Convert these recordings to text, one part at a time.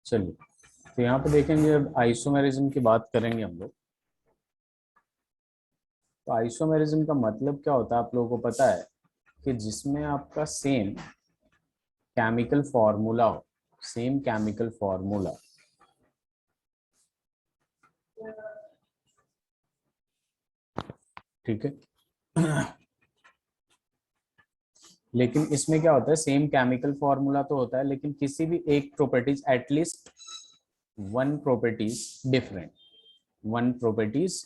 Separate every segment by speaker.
Speaker 1: चलिए, तो यहाँ पे देखेंगे, अब आइसोमेरिज्म की बात करेंगे हम लोग। तो आइसोमेरिज्म का मतलब क्या होता है आप लोगों को पता है? कि जिसमें आपका सेम केमिकल फॉर्मूला हो, सेम केमिकल फॉर्मूला। ठीक है। लेकिन इसमें क्या होता है, सेम केमिकल फॉर्मूला तो होता है, लेकिन किसी भी एक properties, at least one properties different, one properties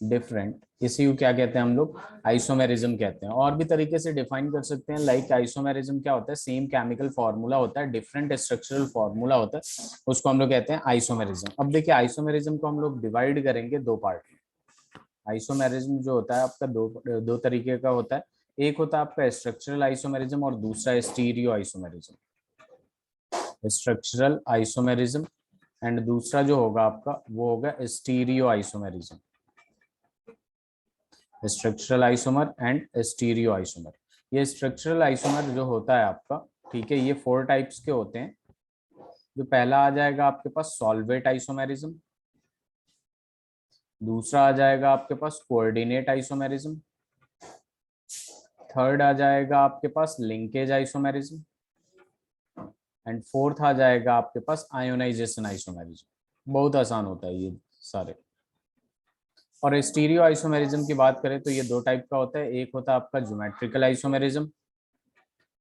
Speaker 1: different, इसी को क्या कहते हैं हम लोग? आइसोमेरिज्म कहते हैं। और भी तरीके से डिफाइन कर सकते हैं, लाइक आइसोमेरिज्म क्या होता है, सेम केमिकल फॉर्मूला होता है, डिफरेंट स्ट्रक्चरल फॉर्मूला होता है, उसको हम लोग कहते हैं आइसोमेरिज्म। अब देखिए, आइसोमेरिज्म को हम लोग डिवाइड करेंगे दो पार्ट में। आइसोमेरिज्म जो होता है आपका दो दो तरीके का होता है। एक होता है आपका स्ट्रक्चरल आइसोमेरिज्म और दूसरा stereo isomerism. Structural isomerism and दूसरा जो होगा आपका वो होगा stereo isomerism. Structural isomer and stereo isomer. ये स्ट्रक्चरल आइसोमर जो होता है आपका, ठीक है, ये 4 टाइप्स के होते हैं। जो पहला आ जाएगा आपके पास सॉल्वेट आइसोमेरिज्म, दूसरा आ जाएगा आपके पास कोऑर्डिनेट आइसोमेरिज्म, थर्ड आ जाएगा आपके पास लिंकेज आइसोमेरिज्म एंड फोर्थ आ जाएगा आपके पास आयोनाइजेशन आइसोमेरिज्म। बहुत आसान होता है ये सारे। और स्टीरियो आइसोमेरिज्म की बात करें तो ये दो टाइप का होता है, एक होता है आपका ज्योमेट्रिकल आइसोमेरिज्म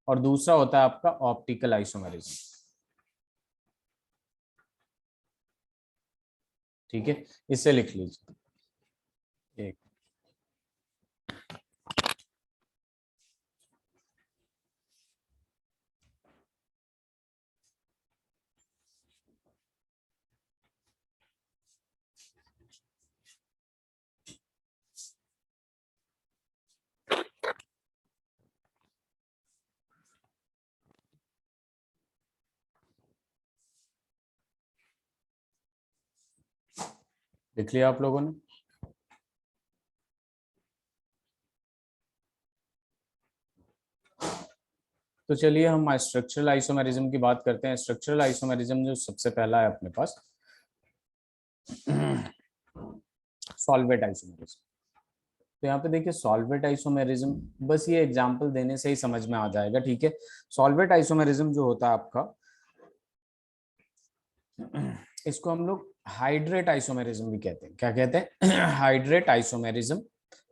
Speaker 1: और दूसरा होता है आपका ऑप्टिकल आइसोमेरिज्म। ठीक है, इसे लिख लीजिए। एक लिख लिया आप लोगों ने? तो चलिए हम स्ट्रक्चरल आइसोमेरिज्म की बात करते हैं। स्ट्रक्चरल आइसोमेरिज्म जो सबसे पहला है अपने पास, सॉल्वेट आइसोमेरिज्म। तो यहाँ पे देखिए, सॉल्वेट आइसोमेरिज्म बस ये एग्जांपल देने से ही समझ में आ जाएगा। ठीक है, सॉल्वेट आइसोमेरिज्म जो होता है आपका, इसको हम लोग हाइड्रेट आइसोमेरिज्म भी कहते हैं। क्या कहते हैं? Hydrate isomerism.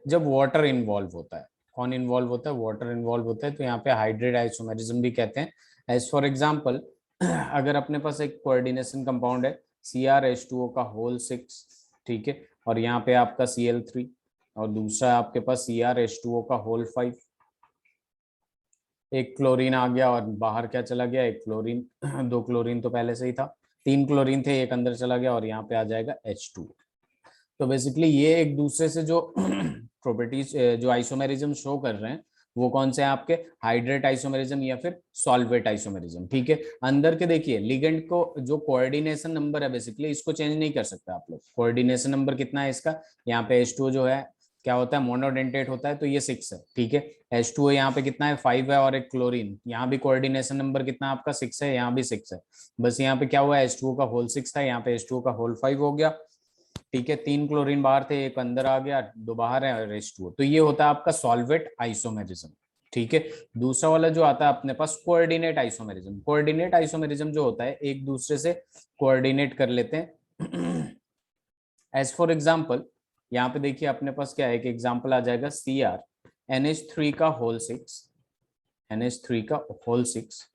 Speaker 1: जब वाटर इन्वॉल्व होता है, कौन इन्वॉल्व होता है? वाटर इन्वॉल्व होता है, तो यहाँ पे हाइड्रेट आइसोमेरिज्म भी कहते हैं। एज फॉर एग्जाम्पल, अगर अपने पास एक कोऑर्डिनेशन कंपाउंड है CrH2O का होल 6, ठीक है, और यहाँ पे आपका Cl3, और दूसरा आपके पास CrH2O का होल 5। एक क्लोरीन आ गया और बाहर क्या चला गया? एक क्लोरीन। दो क्लोरीन तो पहले से ही था, 3 क्लोरीन थे, एक अंदर चला गया और यहाँ पे आ जाएगा H2। तो बेसिकली ये एक दूसरे से जो प्रॉपर्टीज, जो आइसोमेरिज्म शो कर रहे हैं, वो कौन से हैं आपके? हाइड्रेट आइसोमेरिज्म या फिर सॉल्वेट आइसोमेरिज्म। ठीक है, अंदर के देखिए लिगेंड को जो कोऑर्डिनेशन नंबर है, बेसिकली इसको चेंज नहीं कर सकते आप लोग। कोऑर्डिनेशन नंबर कितना है इसका? यहाँ पे H2 जो है क्या होता है? मोनोडेंटेट होता है, तो ये 6 है। ठीक है, H2O यहाँ पे कितना है? 5 है, और एक क्लोरीन, यहाँ भी कोऑर्डिनेशन नंबर कितना आपका? 6 है, यहाँ भी 6 है। बस यहाँ पे क्या हुआ? H2O का होल 6 था, यहाँ पे H2O का होल 5 हो गया। ठीक है, 3 क्लोरीन बाहर थे, एक अंदर आ गया, दो बाहर है और H2O। तो ये होता है आपका सॉल्वेट आइसोमेरिज्म। ठीक है, दूसरा वाला जो आता है अपने पास कोऑर्डिनेट आइसोमेरिज्म। कोऑर्डिनेट आइसोमेरिज्म जो होता है, एक दूसरे से कोऑर्डिनेट कर लेते हैं। एज फॉर एग्जाम्पल, यहाँ पे देखिए अपने पास क्या है, एक एग्जाम्पल आ जाएगा CrNH3 का होल 6, NH3 का होल 6,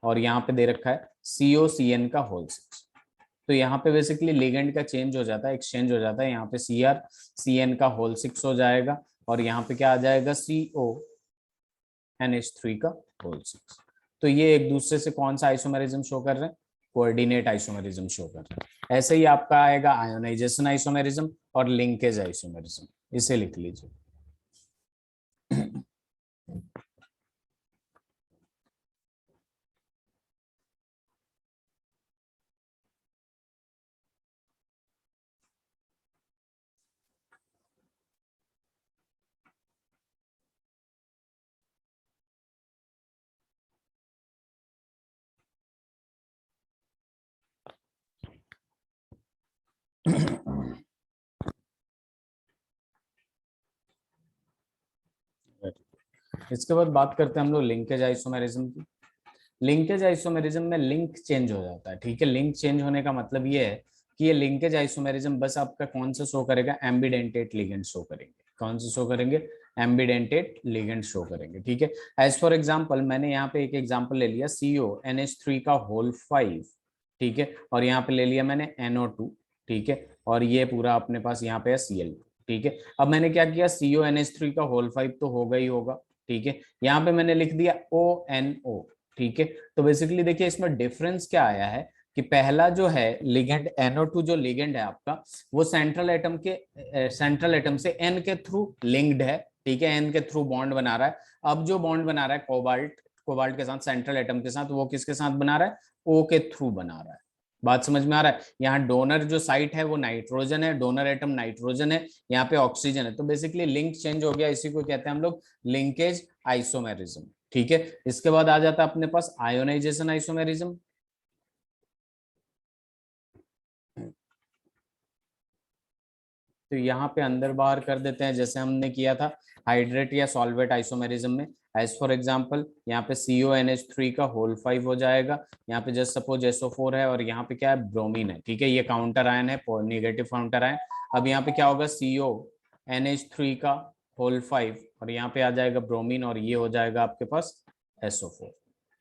Speaker 1: और यहाँ पे दे रखा है COCN का होल 6। तो यहाँ पे बेसिकली लिगेंड का चेंज हो जाता है, एक्सचेंज हो जाता है। यहाँ पे CrCN का होल 6 हो जाएगा, और यहाँ पे क्या आ जाएगा? CONH3 का होल 6। तो ये एक दूसरे से कौन सा आइसोमेरिज्म शो कर रहे हैं? कोऑर्डिनेट आइसोमेरिज्म शो कर रहे हैं। ऐसे ही आपका आएगा आयोनाइजेशन आइसोमेरिज्म और लिंकेज आइसोमेरिज्म। इसे लिख लीजिए। इसके बाद बात करते हैं हम लोग लिंकेज आइसोमेरिज्म की। लिंकेज आइसोमेरिज्म में लिंक चेंज हो जाता है, ठीक है। लिंक चेंज होने का मतलब ये है कि ये लिंकेज आइसोमेरिज्म बस आपका कौन सा शो करेगा, एम्बिडेंटेट लिगेंड शो करेंगे। कौन सा शो करेंगे, एम्बिडेंटेट लिगेंड शो करेंगे, ठीक है। एज फॉर एग्जांपल मैंने यहाँ पे एक एग्जांपल ले लिया CO NH3 का होल 5, ठीक है, और यहाँ पे ले लिया मैंने NO2, ठीक है, और ये पूरा अपने पास यहाँ पे है Cl, ठीक है। अब मैंने क्या किया, CO NH3 का होल 5 तो होगा ही होगा, ठीक है, यहाँ पे मैंने लिख दिया ONO, ठीक है। तो बेसिकली देखिए इसमें डिफरेंस क्या आया है कि पहला जो है लिगेंड NO2 जो लिगेंड है आपका, वो सेंट्रल एटम से N के थ्रू लिंक्ड है, ठीक है, N के थ्रू बॉन्ड बना रहा है। अब जो बॉन्ड बना रहा है कोबाल्ट कोबाल्ट के साथ, सेंट्रल एटम के साथ, वो किसके साथ बना रहा है, O के थ्रू बना रहा है। बात समझ में आ रहा है। यहाँ डोनर जो साइट है वो नाइट्रोजन है, डोनर एटम नाइट्रोजन है, यहाँ पे ऑक्सीजन है। तो बेसिकली लिंक चेंज हो गया, इसी को कहते हैं हम लोग लिंकेज आइसोमेरिज्म, ठीक है। इसके बाद आ जाता है अपने पास आयोनाइजेशन आइसोमेरिज्म। तो यहाँ पे अंदर बाहर कर देते हैं जैसे हमने किया था हाइड्रेट या सॉल्वेट आइसोमेरिज्म में। एज फॉर एग्जांपल यहाँ पे CO NH3 का होल 5 हो जाएगा, यहाँ पे जस्ट सपोज SO4 है, और यहाँ पे क्या है, ब्रोमीन है, ठीक है, ये काउंटर आयन है, निगेटिव काउंटर आयन। अब यहाँ पे क्या होगा, CO NH3 का होल 5, और यहाँ पे आ जाएगा ब्रोमीन, और ये हो जाएगा आपके पास SO4,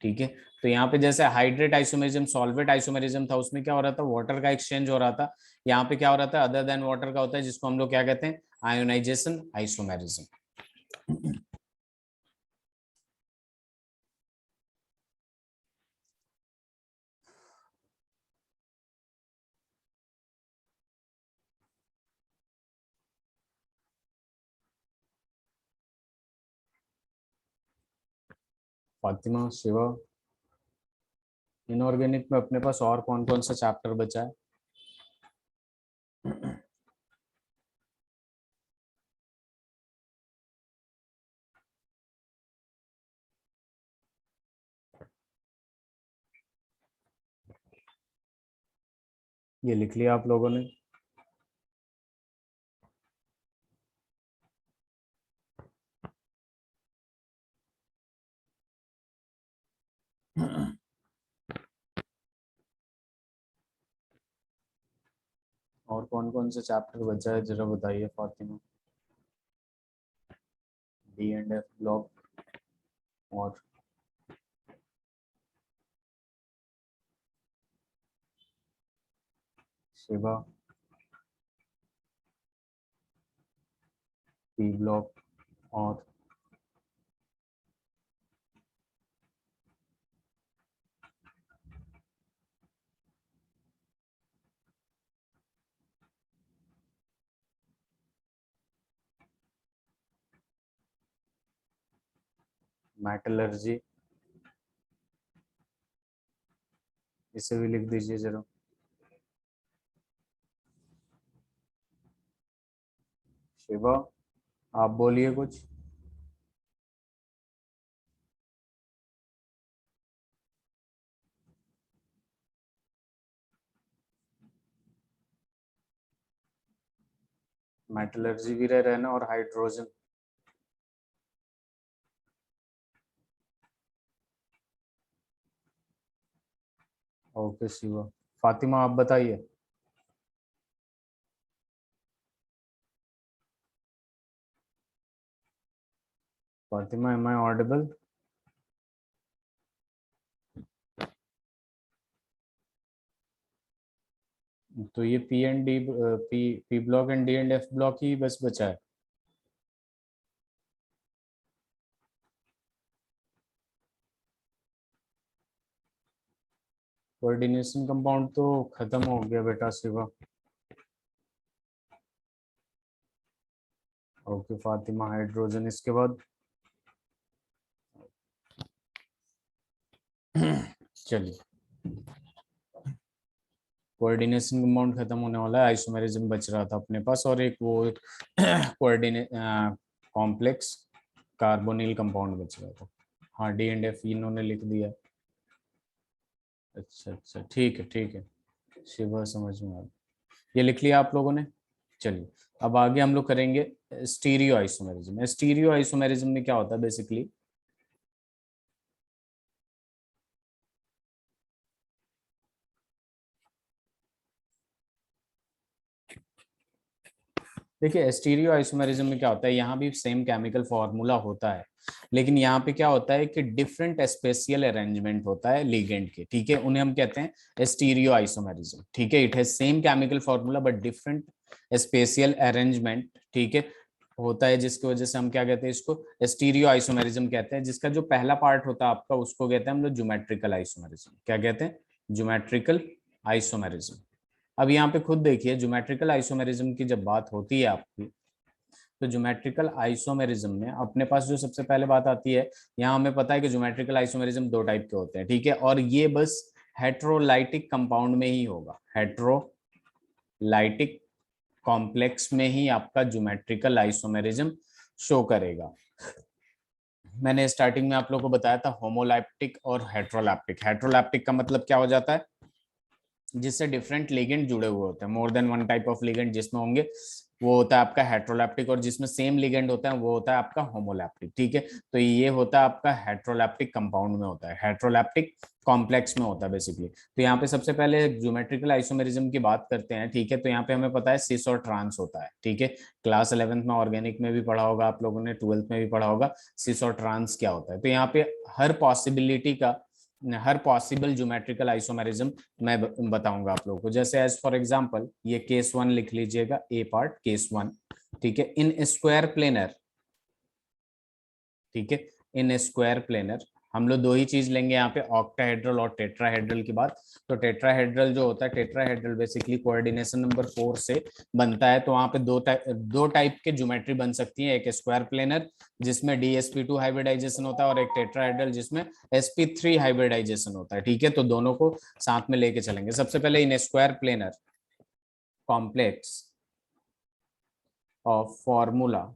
Speaker 1: ठीक है। तो यहाँ पे जैसे हाइड्रेट आइसोमेरिज्म सॉल्वेट आइसोमेरिज्म था, उसमें क्या हो रहा था, वाटर का एक्सचेंज हो रहा था। यहाँ पे क्या हो रहा था, अदर देन वाटर का होता है, जिसको हम लोग क्या कहते हैं, ionization isomerism. Fatima, Shiva, inorganic में अपने पास और कौन कौन सा चैप्टर बचा है? ये लिख लिया आप लोगों ने? और कौन कौन सा चैप्टर बचा है जरा बताइए फातिमा। D&F ब्लॉक, और शिवा, P ब्लॉक, और मेटलर्जी, इसे भी लिख दीजिए जरा। शिवा, आप बोलिए कुछ। मेटलर्जी भी रह ना, और हाइड्रोजन। ओके शिवा। फातिमा आप बताइए। Fatima, am I audible? तो ये P block and D&F block ही बस बचा है। कोऑर्डिनेशन कंपाउंड तो खत्म हो गया बेटा शिवा। ओके फातिमा, हाइड्रोजन इसके बाद। चलिए, कोऑर्डिनेशन कंपाउंड खत्म होने वाला है, आइसोमेरिज्म बच रहा था अपने पास, और एक वो कोऑर्डिने कॉम्प्लेक्स कार्बोनिल कंपाउंड बच रहा था। हाँ, D&F इन्होंने लिख दिया। अच्छा अच्छा, ठीक है ठीक है, शिवा समझ में आ गया। ये लिख लिया आप लोगों ने। चलिए अब आगे हम लोग करेंगे स्टीरियो आइसोमेरिज्म। स्टीरियो आइसोमेरिज्म में क्या होता है बेसिकली, देखिए स्टीरियो आइसोमेरिज्म में क्या होता है, यहाँ भी सेम केमिकल फॉर्मूला होता है, लेकिन यहाँ पे क्या होता है कि डिफरेंट स्पेशियल अरेंजमेंट होता है लिगेंड के, ठीक है, उन्हें हम कहते हैं स्टीरियो आइसोमेरिज्म, ठीक है। It has same chemical formula but different spatial arrangement, ठीक है, होता है, जिसकी वजह से हम क्या कहते हैं, इसको स्टीरियो आइसोमेरिज्म कहते हैं। जिसका जो पहला पार्ट होता है आपका, उसको कहते हैं हम लोग ज्योमेट्रिकल आइसोमेरिज्म। क्या कहते हैं? Geometrical isomerism. अब यहाँ पे खुद देखिए, ज्योमेट्रिकल आइसोमेरिज्म की जब बात होती है आपकी, तो ज्योमेट्रिकल आइसोमेरिज्म में अपने पास जो सबसे पहले बात आती है, यहाँ हमें पता है कि ज्योमेट्रिकल आइसोमेरिज्म दो टाइप के होते हैं, ठीक है, और ये बस हेट्रोलाइटिक कंपाउंड में ही होगा, हेट्रोलाइटिक कॉम्प्लेक्स में ही आपका ज्योमेट्रिकल आइसोमेरिज्म शो करेगा। मैंने स्टार्टिंग में आप लोगों को बताया था होमोलैप्टिक और हेट्रोलैप्टिक। हेट्रोलैप्टिक का मतलब क्या हो जाता है, जिससे डिफरेंट लिगेंड जुड़े हुए होते हैं, more than one type of ligand जिसमें होंगे, वो होता है आपका हेट्रोलैप्टिक, और जिसमें सेम लिगेंड होता है वो होता है आपका होमोलैप्टिक, ठीक है। तो ये होता है आपका हेट्रोलैप्टिक कंपाउंड में होता है, हेट्रोलैप्टिक कॉम्प्लेक्स में होता है बेसिकली। तो यहाँ पे सबसे पहले ज्योमेट्रिकल आइसोमेरिज्म की बात करते हैं, ठीक है। तो यहाँ पे हमें पता है सिस और ट्रांस होता है, ठीक है। क्लास 11th में ऑर्गेनिक में भी पढ़ा होगा आप लोगों ने, 12th में भी पढ़ा होगा सिस और ट्रांस क्या होता है। तो यहाँ पे हर पॉसिबिलिटी का, हर पॉसिबल ज्योमेट्रिकल आइसोमेरिज्म मैं बताऊंगा आप लोगों को। जैसे एज फॉर एग्जांपल ये केस 1 लिख लीजिएगा, ए पार्ट केस 1, ठीक है, इन स्क्वायर प्लेनर, ठीक है, इन स्क्वायर प्लेनर हम लोग दो ही चीज लेंगे यहाँ पे, ऑक्टाहेड्रल और टेट्राहेड्रल की बात। तो टेट्राहेड्रल जो होता है, टेट्राहेड्रल बेसिकली कोऑर्डिनेशन नंबर 4 से बनता है। तो वहां पे दो टाइप के ज्योमेट्री बन सकती है, एक स्क्वायर प्लेनर जिसमें DsP2 हाइब्रिडाइजेशन होता है, और एक टेट्राहेड्रल जिसमें sp3 हाइब्रिडाइजेशन होता है, ठीक है। तो दोनों को साथ में लेके चलेंगे। सबसे पहले in square planar complex of formula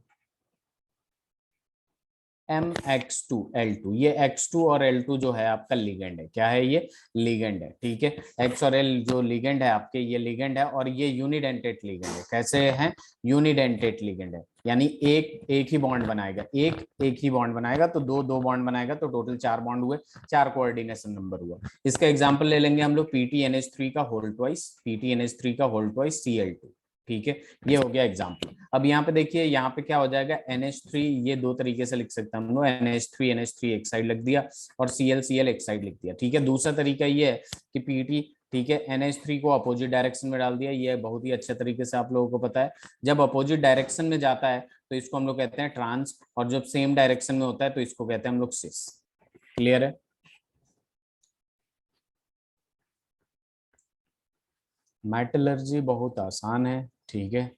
Speaker 1: MX2L2, ये X2 और L2 जो है आपका लिगेंड है। क्या है? ये लिगेंड है, ठीक है। X और L जो लिगेंड है आपके, ये लिगेंड है, और ये यूनिडेंटेट लिगेंड है। कैसे है? यूनिडेंटेट लिगेंड है, यानी एक एक ही बॉन्ड बनाएगा, एक ही बॉन्ड बनाएगा, तो दो दो बॉन्ड बनाएगा, तो टोटल 4 बॉन्ड हुए, 4 कोऑर्डिनेशन नंबर हुआ। इसका एग्जांपल ले लेंगे हम लोग PTNH3 का होल ट्वाइस, PTNH3 का होल ट्वाइस Cl2, ठीक है। ये हो गया एग्जाम्पल। अब यहाँ पे देखिए, यहाँ पे क्या हो जाएगा, NH3, ये दो तरीके से लिख सकते हैं हम लोग, NH3 एक साइड लिख दिया, और Cl एक साइड लिख दिया, ठीक है। दूसरा तरीका ये है कि PT, ठीक है, NH3 को अपोजिट डायरेक्शन में डाल दिया। ये बहुत ही अच्छे तरीके से आप लोगों को पता है, जब अपोजिट डायरेक्शन में जाता है तो इसको हम लोग कहते हैं ट्रांस, और जब सेम डायरेक्शन में होता है तो इसको कहते हैं हम लोग सिस। क्लियर है? मेटलर्जी बहुत आसान है, ठीक है,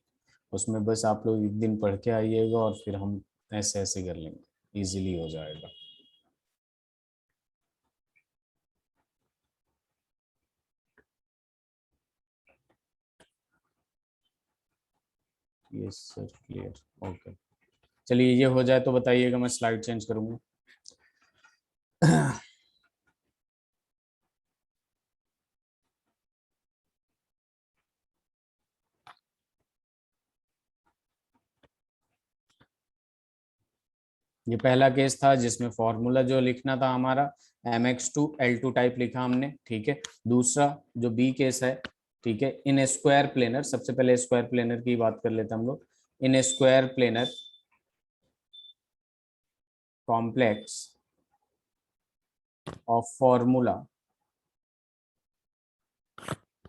Speaker 1: उसमें बस आप लोग एक दिन पढ़ के आइएगा और फिर हम ऐसे ऐसे कर लेंगे, इजीली हो जाएगा। Yes sir, clear, okay. चलिए ये हो जाए तो बताइएगा, मैं स्लाइड चेंज करूंगा। ये पहला केस था जिसमें फॉर्मूला जो लिखना था हमारा MX2L2 टाइप लिखा हमने, ठीक है। दूसरा जो बी केस है, ठीक है, इन स्क्वायर प्लेनर, सबसे पहले स्क्वायर प्लेनर की बात कर लेते हैं हम लोग। In square planar complex of formula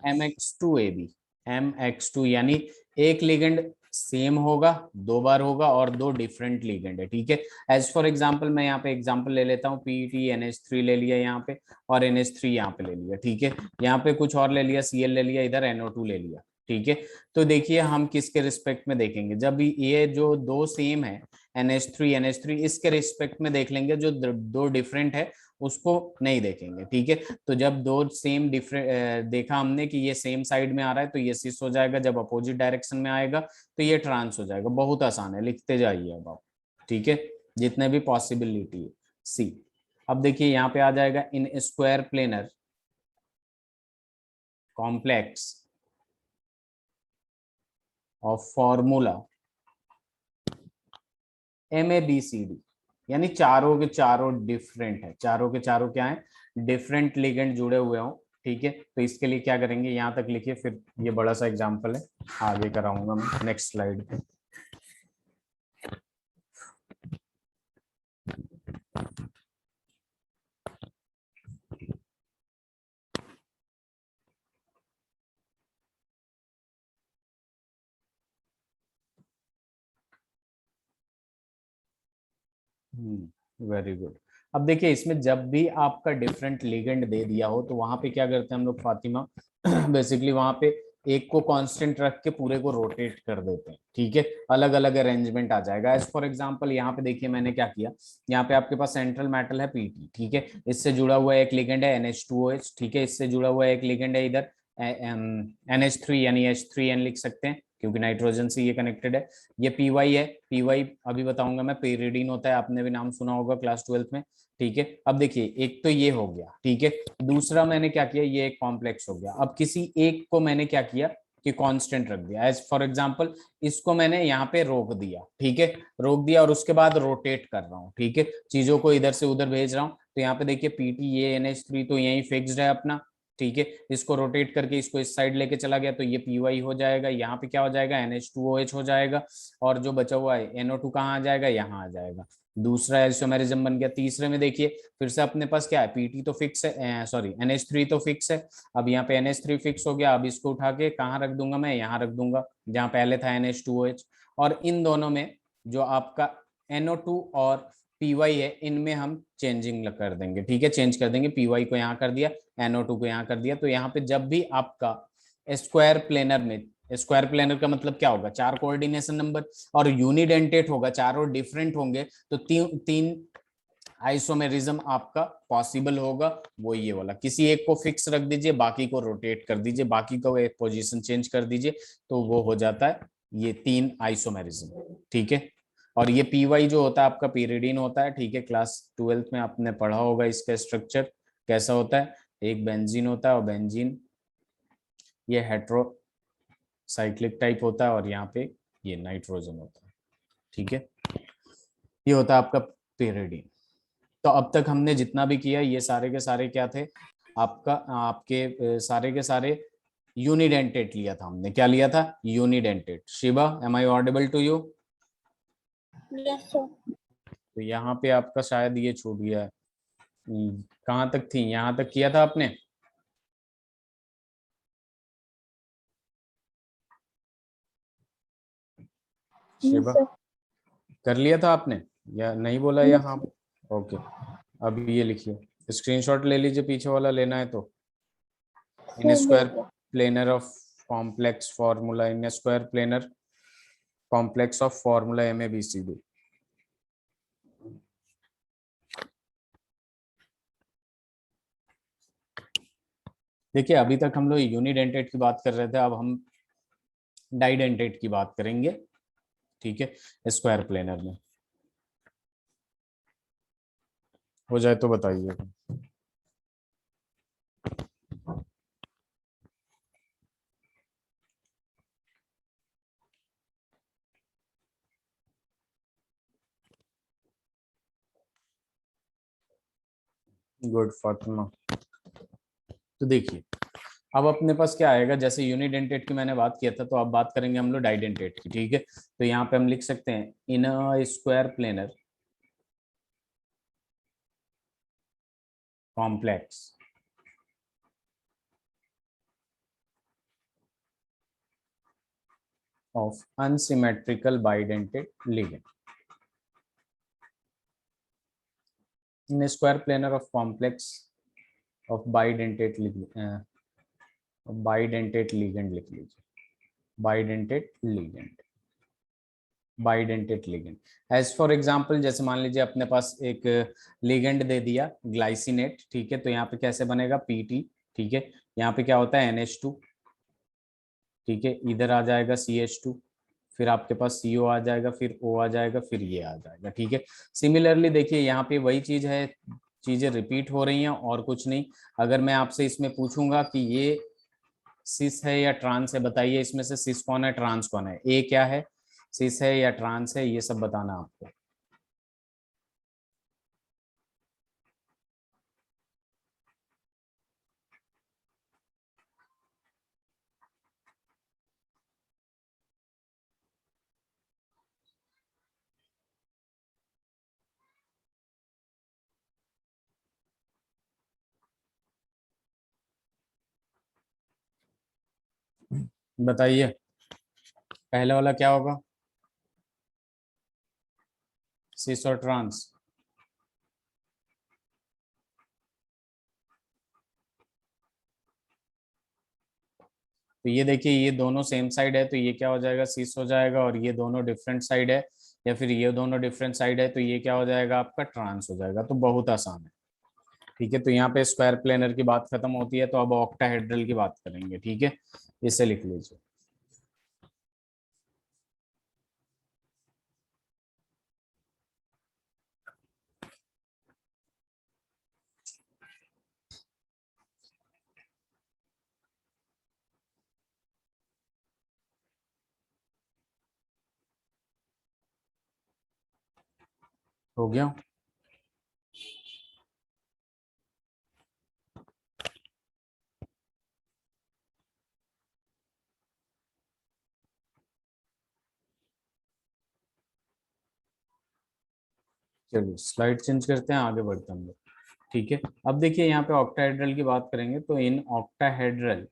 Speaker 1: MX2AB, MX2 यानी एक लिगेंड सेम होगा, दो बार होगा, और दो डिफरेंट लिगेंड है, ठीक है। एज फॉर एग्जांपल मैं यहाँ पे एग्जांपल ले लेता हूँ, PTNH3 ले लिया यहाँ पे, और NH3 यहाँ पे ले लिया, ठीक है। यहाँ पे कुछ और ले लिया, Cl ले लिया, इधर NO2 ले लिया, ठीक है। तो देखिए हम किसके रिस्पेक्ट में देखेंगे, जब ये जो दो सेम है NH3 इसके रिस्पेक्ट में देख लेंगे, जो दो डिफरेंट है उसको नहीं देखेंगे, ठीक है। तो जब दो सेम डिफरेंट देखा हमने कि ये सेम साइड में आ रहा है तो ये सिस हो जाएगा, जब अपोजिट डायरेक्शन में आएगा तो ये ट्रांस हो जाएगा। बहुत आसान है, लिखते जाइए अब आप, ठीक है, जितने भी पॉसिबिलिटी है। सी, अब देखिए यहाँ पे आ जाएगा in square planar complex of formula MABCD, यानी चारों के चारों डिफरेंट है, चारों के चारों क्या है, डिफरेंट लिगेंड जुड़े हुए हो। ठीक है, तो इसके लिए क्या करेंगे, यहाँ तक लिखिए, फिर ये बड़ा सा एग्जांपल है, आगे कराऊंगा मैं नेक्स्ट स्लाइड पे। Very good. अब देखिए, इसमें जब भी आपका डिफरेंट लिगेंड दे दिया हो तो वहां पे क्या करते हैं हम लोग फातिमा, बेसिकली वहां पे एक को कांस्टेंट रख के पूरे को रोटेट कर देते हैं। ठीक है, अलग अलग अरेंजमेंट आ जाएगा। एज फॉर एग्जांपल यहाँ पे देखिए मैंने क्या किया, यहाँ पे आपके पास सेंट्रल मेटल है पीटी। ठीक है, इससे जुड़ा हुआ एक लिगेंड है NH2OH। ठीक है, इससे जुड़ा हुआ एक लिगेंड है इधर NH3, यानी H3N लिख सकते हैं क्योंकि नाइट्रोजन से ये कनेक्टेड है। ये PY है, PY अभी बताऊंगा मैं, पेरिडीन होता है, आपने भी नाम सुना होगा क्लास 12th में। ठीक है, अब देखिए एक तो ये हो गया। ठीक है, दूसरा मैंने क्या किया, ये एक कॉम्प्लेक्स हो गया। अब किसी एक को मैंने क्या किया कि कांस्टेंट रख दिया। एज फॉर एग्जांपल इसको मैंने यहाँ पे रोक दिया। ठीक है, रोक दिया और उसके बाद रोटेट कर रहा हूँ। ठीक है, चीजों को इधर से उधर भेज रहा हूँ। तो यहाँ पे देखिए PT ये NH3 तो यही फिक्स्ड है अपना। ठीक है, इसको रोटेट करके इसको इस साइड लेके चला गया तो ये PY हो जाएगा, यहाँ पे क्या हो जाएगा, NH2OH हो जाएगा। और जो बचा हुआ है NO2 कहाँ आ जाएगा, यहाँ आ जाएगा। दूसरा आइसोमेरिज्म बन गया। तीसरे में देखिए फिर से अपने पास क्या है, PT तो फिक्स है, सॉरी NH3 तो फिक्स है। अब यहाँ पे NH3 फिक्स हो गया। अब इसको उठा के कहाँ रख दूंगा, मैं यहाँ रख दूंगा जहाँ पहले था NH2OH। और इन दोनों में जो आपका NO2 और PY है, इनमें हम चेंजिंग कर देंगे। ठीक है, चेंज कर देंगे, PY को यहाँ कर दिया, NO2 को यहाँ कर दिया। तो यहाँ पे जब भी आपका स्क्वायर प्लेनर में, स्क्वायर प्लेनर का मतलब क्या होगा, चार कोऑर्डिनेशन नंबर, और यूनिडेंटेट होगा, चारों डिफरेंट होंगे, तो तीन आइसोमेरिज्म आपका पॉसिबल होगा। वो ये वाला, किसी एक को फिक्स रख दीजिए, बाकी को रोटेट कर दीजिए, बाकी को एक पोजीशन चेंज कर दीजिए, तो वो हो जाता है ये तीन आइसोमेरिज्म। ठीक है, और ये PY जो होता है आपका पीरिडीन होता है। ठीक है, क्लास 12th में आपने पढ़ा होगा इसका स्ट्रक्चर कैसा होता है। एक बेंजीन होता है और बेंजीन ये हेट्रो साइक्लिक टाइप होता है, और यहाँ पे ये नाइट्रोजन होता है। ठीक है, ये होता है आपका पेरिडीन। तो अब तक हमने जितना भी किया ये सारे के सारे क्या थे, आपका आपके सारे के सारे यूनिडेंटेट लिया था हमने। क्या लिया था, unidentate. Shiva, am I audible to you?
Speaker 2: Yes sir.
Speaker 1: तो यहाँ पे आपका शायद ये छूट गया है। कहाँ तक थी, यहाँ तक किया था आपने? शिवा, कर लिया था आपने या नहीं बोला यहाँ? ओके, अब ये लिखिए, स्क्रीनशॉट ले लीजिए, पीछे वाला लेना है तो। In square planar of complex formula, in square planar complex of formula MABCD। देखिए अभी तक हम लोग यूनिडेंटेट की बात कर रहे थे, अब हम डाइडेंटेट की बात करेंगे। ठीक है, स्क्वायर प्लेनर में हो जाए तो बताइएगा। गुड फातिमा। तो देखिए अब अपने पास क्या आएगा, जैसे यूनिडेंटेट की मैंने बात किया था, तो अब बात करेंगे हम लोग डाइडेंटेट की। ठीक है, तो यहाँ पे हम लिख सकते हैं in a square planar complex of unsymmetrical bidentate ligand. In a square planar of complex of bidentate ligand, bidentate ligand लिख लीजिए, bidentate ligand, bidentate ligand. As for example जैसे मान लीजिए अपने पास एक लिगेंड दे दिया ग्लाइसिनेट। ठीक है, तो यहाँ पे कैसे बनेगा, PT। ठीक है, यहाँ पे क्या होता है NH2। ठीक है, इधर आ जाएगा CH2, फिर आपके पास CO आ जाएगा, फिर O आ जाएगा, फिर ये आ जाएगा। ठीक है, सिमिलरली देखिए यहाँ पे वही चीज है, चीजें रिपीट हो रही हैं और कुछ नहीं। अगर मैं आपसे इसमें पूछूंगा कि ये सिस है या ट्रांस है, बताइए इसमें से सिस कौन है, ट्रांस कौन है, ए क्या है, सिस है या ट्रांस है, ये सब बताना आपको। बताइए पहले वाला क्या होगा, सिस और ट्रांस। तो ये देखिए ये दोनों सेम साइड है तो ये क्या हो जाएगा, सिस हो जाएगा, और ये दोनों डिफरेंट साइड है या फिर ये दोनों डिफरेंट साइड है तो ये क्या हो जाएगा आपका, ट्रांस हो जाएगा। तो बहुत आसान है। ठीक है, तो यहाँ पे स्क्वायर प्लेनर की बात खत्म होती है, तो अब ऑक्टाहेड्रल की बात करेंगे। ठीक है, इसे लिख लीजिए। हो गया। चलिए स्लाइड चेंज करते हैं, आगे बढ़ते हैं हम लोग। ठीक है, अब देखिए यहाँ पे ऑक्टाहेड्रल की बात करेंगे, तो in octahedral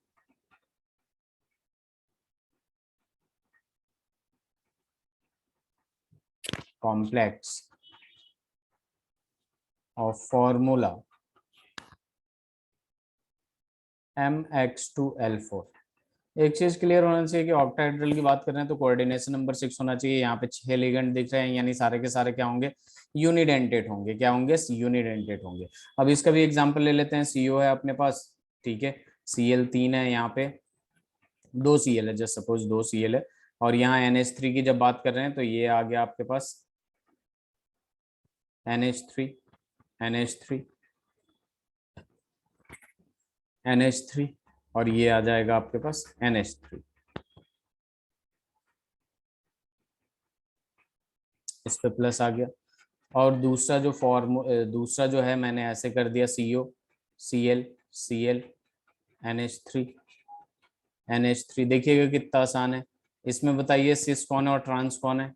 Speaker 1: complex of formula MX2L4, एक चीज क्लियर होना चाहिए कि ऑक्टाहेड्रल की बात कर रहे हैं तो कोऑर्डिनेशन नंबर 6 होना चाहिए। यहाँ पे 6 लिगेंड दिख रहे हैं, यानी सारे के सारे क्या होंगे, यूनिडेंटेट होंगे। क्या होंगे, यूनिडेंटेट होंगे। अब इसका भी एग्जांपल ले लेते हैं। CO है अपने पास, ठीक है, Cl3 है, यहाँ पे 2 Cl है, जस्ट सपोज 2 Cl है, और यहाँ NH3 की जब बात कर रहे हैं तो ये आ गया आपके पास NH3 NH3 NH3, और ये आ जाएगा आपके पास NH3। इस पे प्लस आ गया। और दूसरा जो दूसरा जो है मैंने ऐसे कर दिया, CO Cl Cl NH3 NH3। देखिएगा कितना आसान है। इसमें बताइए सिस कौन है और ट्रांस कौन है।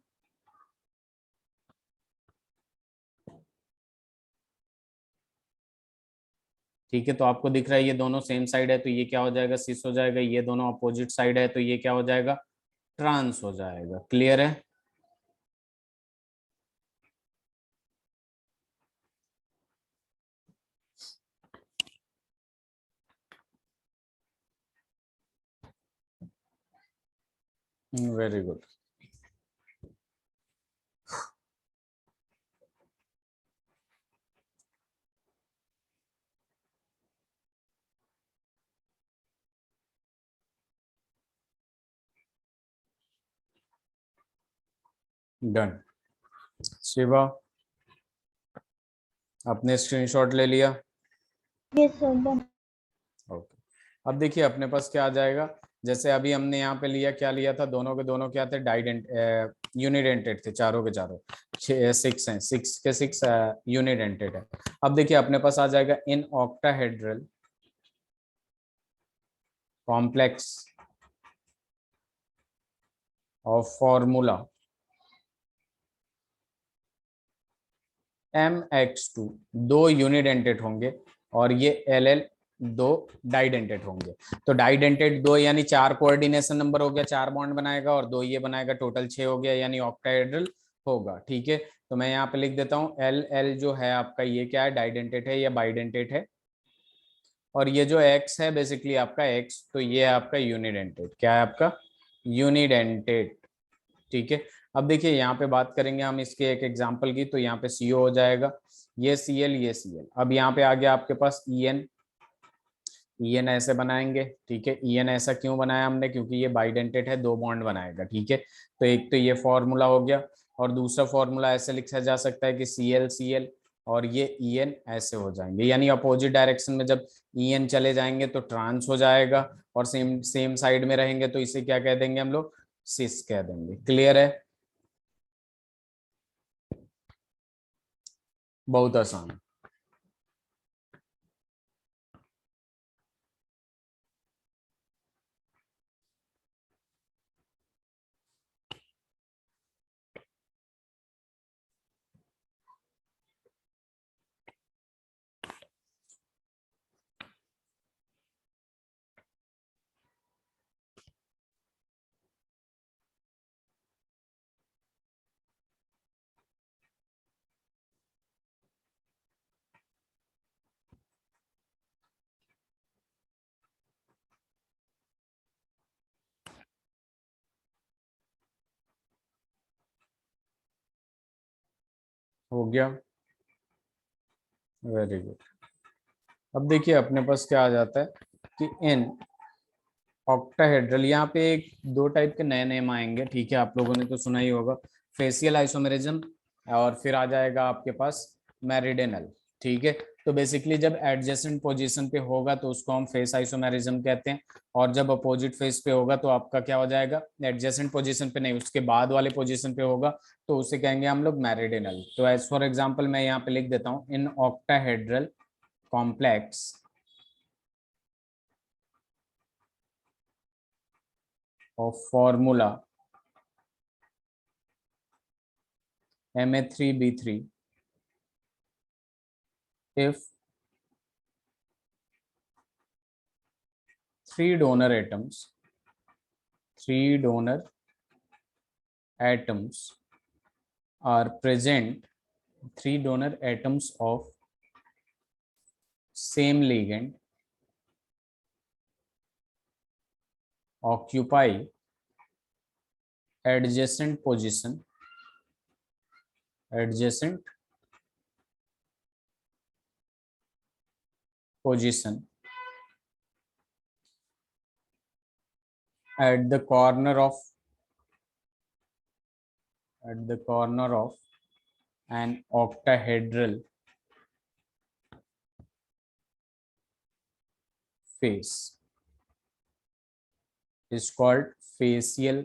Speaker 1: ठीक है, तो आपको दिख रहा है ये दोनों सेम साइड है तो ये क्या हो जाएगा, सिस हो जाएगा। ये दोनों अपोजिट साइड है तो ये क्या हो जाएगा, ट्रांस हो जाएगा। क्लियर है। Very good. डन। शिवा अपने स्क्रीनशॉट ले लिया।
Speaker 2: Yes sir done.
Speaker 1: ओके, अब देखिए अपने पास क्या आ जाएगा, जैसे अभी हमने यहाँ पे लिया, क्या लिया था, दोनों के दोनों क्या थे, डाइडेंट यूनिडेंटेड थे, चारों के चारों। 6 हैं, 6 के 6 यूनिडेंटेड है। अब देखिए अपने पास आ जाएगा in octahedral complex of formula MX2, 2 unidentate होंगे और ये LL 2 डाइडेंटेड होंगे। तो डाइडेंटेड 2 यानी 4 कोऑर्डिनेशन नंबर हो गया, 4 बॉन्ड बनाएगा, और 2 ये बनाएगा, टोटल 6 हो गया, यानी ऑक्टाहेड्रल होगा। ठीक है, तो मैं यहाँ पे लिख देता हूँ LL जो है आपका, ये क्या है, डाइडेंटेड है या बाइडेंटेड है, और ये जो X है बेसिकली आपका X, तो ये है आपका यूनिडेंटेड। क्या है आपका, यूनिडेंटेड। ठीक है, अब देखिए यहाँ पे बात करेंगे हम इसके एक एग्जांपल की, तो यहाँ पे CO हो जाएगा, ये Cl ये Cl। अब यहाँ पे आ गया आपके पास EN ऐसे बनाएंगे। ठीक है, EN ऐसा क्यों बनाया हमने, क्योंकि ये बाइडेंटेड है, 2 बॉन्ड बनाएगा। ठीक है, तो एक तो ये फॉर्मूला हो गया, और दूसरा फॉर्मूला ऐसे लिखा जा सकता है कि Cl और ये EN ऐसे हो जाएंगे, यानी अपोजिट डायरेक्शन में जब EN चले जाएंगे तो ट्रांस हो जाएगा, और सेम सेम साइड में रहेंगे तो इसे क्या कह देंगे हम लोग, सिस कह देंगे। क्लियर है, बहुत आसान। हो गया, वेरी गुड। अब देखिए अपने पास क्या आ जाता है कि इन ऑक्टाहेड्रल, यहाँ पे एक दो टाइप के नए नेम आएंगे, ठीक है, आप लोगों ने तो सुना ही होगा, फेसियल आइसोमेरिज्म, और फिर आ जाएगा आपके पास मेरिडियनल। ठीक है, तो बेसिकली जब एडजेसेंट पोजीशन पे होगा तो उसको हम फेस आइसोमेरिज्म कहते हैं, और जब अपोजिट फेस पे होगा तो आपका क्या हो जाएगा, एडजेसेंट पोजीशन पे नहीं, उसके बाद वाले पोजीशन पे होगा तो उसे कहेंगे हम लोग मेरिडियनल। तो एज फॉर एग्जाम्पल मैं यहाँ पे लिख देता हूँ, in octahedral complex of formula Ma3B3 if three donor atoms are present, three donor atoms of same ligand occupy adjacent position at the corner of an octahedral face is called facial,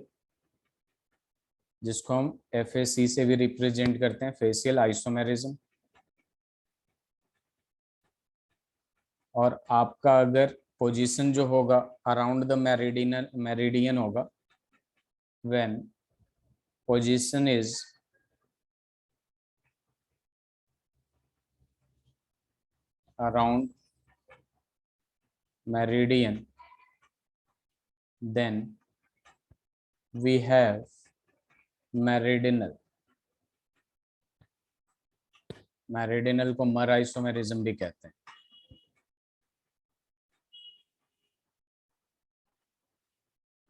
Speaker 1: जिसको हम FAC से भी represent करते हैं, facial isomerism. और आपका अगर position जो होगा अराउंड द मेरिडियन होगा, when position is around meridian, then we have meridional को मर आइसोमेरिज्म भी कहते हैं।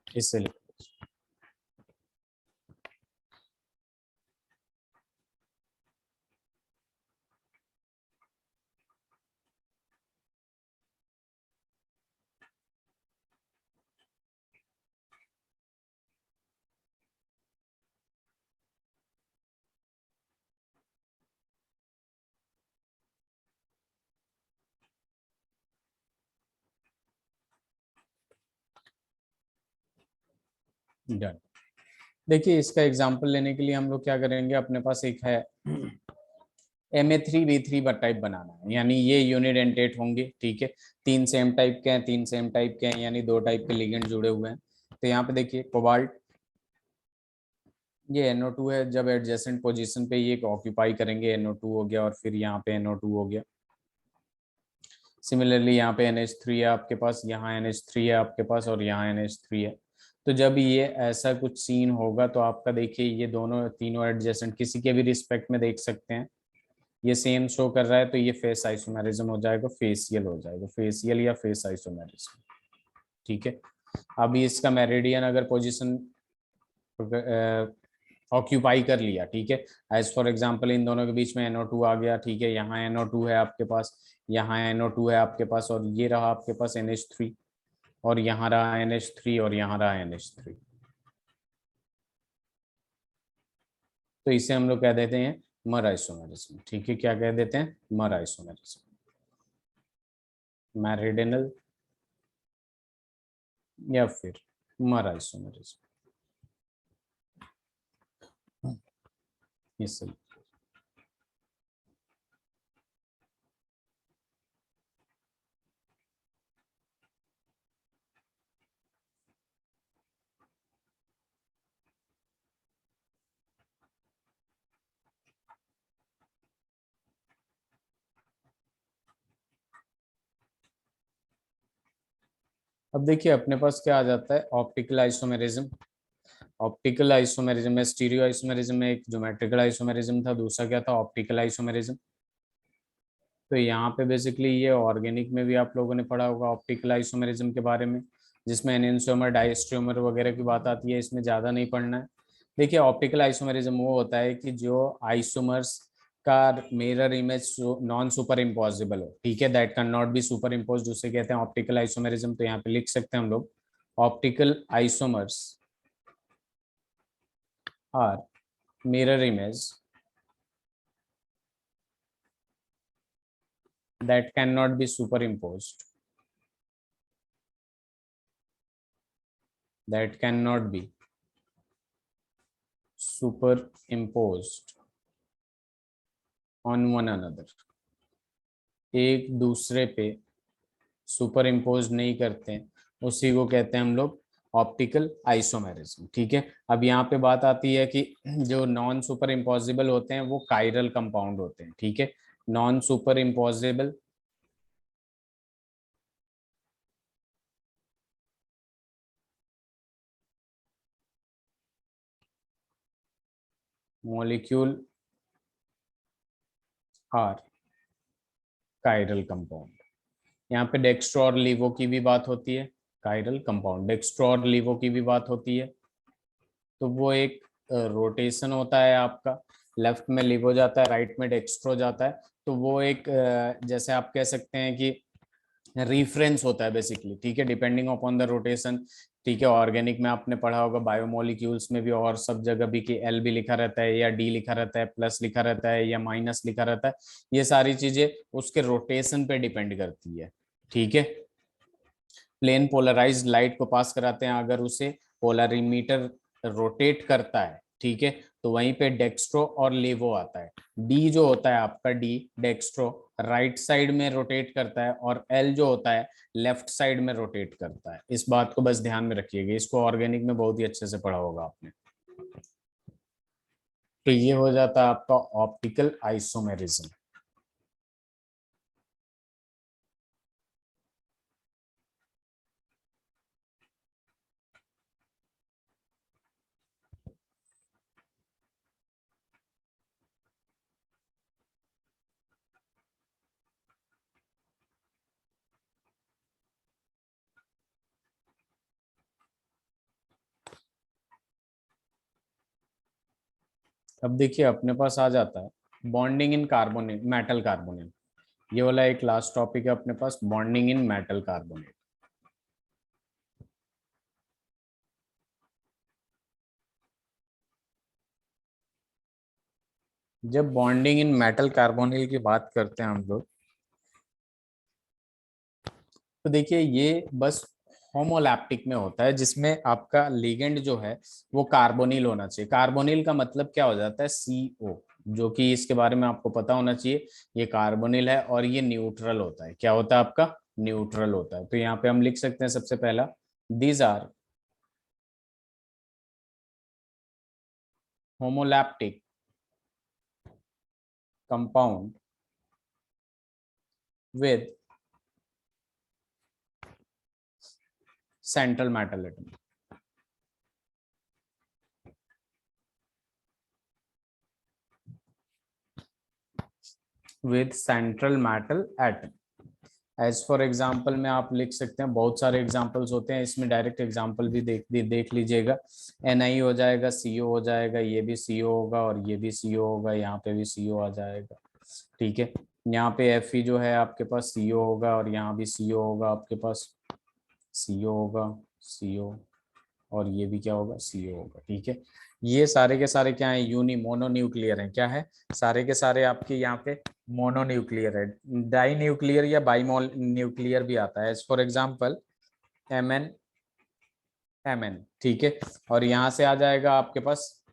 Speaker 1: इसलिए डन। देखिए इसका एग्जांपल लेने के लिए हम लोग क्या करेंगे, अपने पास एक है Ma3B3 टाइप बनाना है, यानी ये यूनिडेंटेट होंगे, ठीक है, तीन सेम टाइप के हैं, तीन सेम टाइप के हैं, यानी दो टाइप के लिगेंड जुड़े हुए हैं। तो यहाँ पे देखिए कोबाल्ट, ये NO2 है, जब एडजेसेंट पोजीशन पे ये ऑक्यूपाई करेंगे NO2 हो गया, और फिर यहाँ पे NO2 हो गया। सिमिलरली यहाँ पे NH3 है आपके पास, यहाँ NH3 है आपके पास, और यहाँ NH3 है। तो जब ये ऐसा कुछ सीन होगा तो आपका देखिए ये दोनों तीनों एडजेसेंट किसी के भी रिस्पेक्ट में देख सकते हैं, ये सेम शो कर रहा है, तो ये फेस आइसोमेरिज्म हो जाएगा, फेसियल हो जाएगा, फेसियल या फेस आइसोमेरिज्म। ठीक है, अभी इसका मेरिडियन अगर पोजीशन ऑक्यूपाई कर लिया, ठीक है, एज फॉर एग्जांपल इन दोनों के बीच में NO2 आ गया, ठीक है, यहाँ NO2 है आपके पास, यहाँ NO2 है आपके पास, और ये रहा आपके पास NH3, और यहाँ रहा NH3, और यहाँ रहा NH3। तो इसे हम लोग कह देते हैं मर आइसोमेरिज्म। ठीक है, क्या कह देते हैं, मर आइसोमेरिज्म। मेरिडियनल या फिर मर आइसोमेरिज्म, ये सही। अब देखिए अपने पास क्या आ जाता है, ऑप्टिकल आइसोमेरिज्म। ऑप्टिकल आइसोमेरिज्म में स्टीरियो आइसोमेरिज्म में एक ज्योमेट्रिकल आइसोमेरिज्म था, दूसरा क्या था, ऑप्टिकल आइसोमेरिज्म। तो यहाँ पे बेसिकली ये ऑर्गेनिक में भी आप लोगों ने पढ़ा होगा ऑप्टिकल आइसोमेरिज्म के बारे में, जिसमें एनेंशियोमर डायस्ट्रोमर वगैरह की बात आती है, इसमें ज्यादा नहीं पढ़ना है। देखिए ऑप्टिकल आइसोमेरिज्म वो होता है कि जो आइसोमर्स का mirror image non super impossible हो, ठीक है, that can not be super impose, उसे कहते हैं ऑप्टिकल आइसोमेरिज्म। तो यहाँ पे लिख सकते हैं हम लोग, optical isomers are mirror image that cannot be superimposed, that cannot be superimposed on one another, एक दूसरे पे सुपर इम्पोज नहीं करते, उसी को कहते हैं हम लोग ऑप्टिकल आइसोमेरिज्म। ठीक है, अब यहाँ पे बात आती है कि जो नॉन सुपर इम्पॉसिबल होते हैं वो कायरल कंपाउंड होते हैं। ठीक है, non superimposable molecule are chiral compound. यहाँ पे डेक्स्ट्रो और लीवो की भी बात होती है, कायरल कंपाउंड डेक्स्ट्रो और लीवो की भी बात होती है। तो वो एक रोटेशन होता है आपका, लेफ्ट में लीवो जाता है, राइट में डेक्स्ट्रो जाता है। तो वो एक जैसे आप कह सकते हैं कि रिफरेंस होता है बेसिकली। ठीक है, डिपेंडिंग अपॉन द रोटेशन। ठीक है, ऑर्गेनिक में आपने पढ़ा होगा, बायोमोलिक्यूल्स में भी और सब जगह भी, कि एल भी लिखा रहता है या डी लिखा रहता है, प्लस लिखा रहता है या माइनस लिखा रहता है। ये सारी चीजें उसके रोटेशन पे डिपेंड करती है। ठीक है, प्लेन पोलराइज्ड लाइट को पास कराते हैं, अगर उसे पोलरिमीटर रोटेट करता है, ठीक है, तो वहीं पे डेक्स्ट्रो और लेवो आता है। डी जो होता है आपका, डी डेक्स्ट्रो राइट साइड में रोटेट करता है, और एल जो होता है लेफ्ट साइड में रोटेट करता है। इस बात को बस ध्यान में रखिएगा, इसको ऑर्गेनिक में बहुत ही अच्छे से पढ़ा होगा आपने। तो ये हो जाता है आपका ऑप्टिकल आइसोमेरिज्म। अब देखिए अपने पास आ जाता है bonding in carbonate, metal carbonate. ये वाला एक लास्ट टॉपिक है अपने पास, बॉन्डिंग इन मेटल कार्बोनेट। जब बॉन्डिंग इन मेटल कार्बोनिल की बात करते हैं हम लोग, तो देखिए ये बस होमोलैप्टिक में होता है, जिसमें आपका लिगेंड जो है वो कार्बोनिल होना चाहिए। कार्बोनिल का मतलब क्या हो जाता है, CO, जो कि इसके बारे में आपको पता होना चाहिए। ये कार्बोनिल है और ये न्यूट्रल होता है। क्या होता है आपका, न्यूट्रल होता है। तो यहाँ पे हम लिख सकते हैं सबसे पहला, these are homoleptic compound with central metal atom. With central metal atom. As for example में आप लिख सकते हैं, बहुत सारे एग्जाम्पल्स होते हैं इसमें, डायरेक्ट एग्जाम्पल भी देख लीजिएगा। Ni हो जाएगा, CO हो जाएगा, ये भी CO होगा और ये भी CO होगा, यहाँ पे भी CO आ जाएगा। ठीक है, यहाँ पे Fe जो है आपके पास CO होगा, और यहाँ भी CO होगा आपके पास, CO होगा, CO, और ये भी क्या होगा, CO होगा। ठीक है, ये सारे के सारे क्या है, यूनि मोनो न्यूक्लियर है। क्या है, सारे के सारे आपके यहाँ पे मोनो न्यूक्लियर है। डाई न्यूक्लियर या बाई न्यूक्लियर भी आता है। As for example MN Mn, ठीक है। और यहाँ से आ जाएगा आपके पास,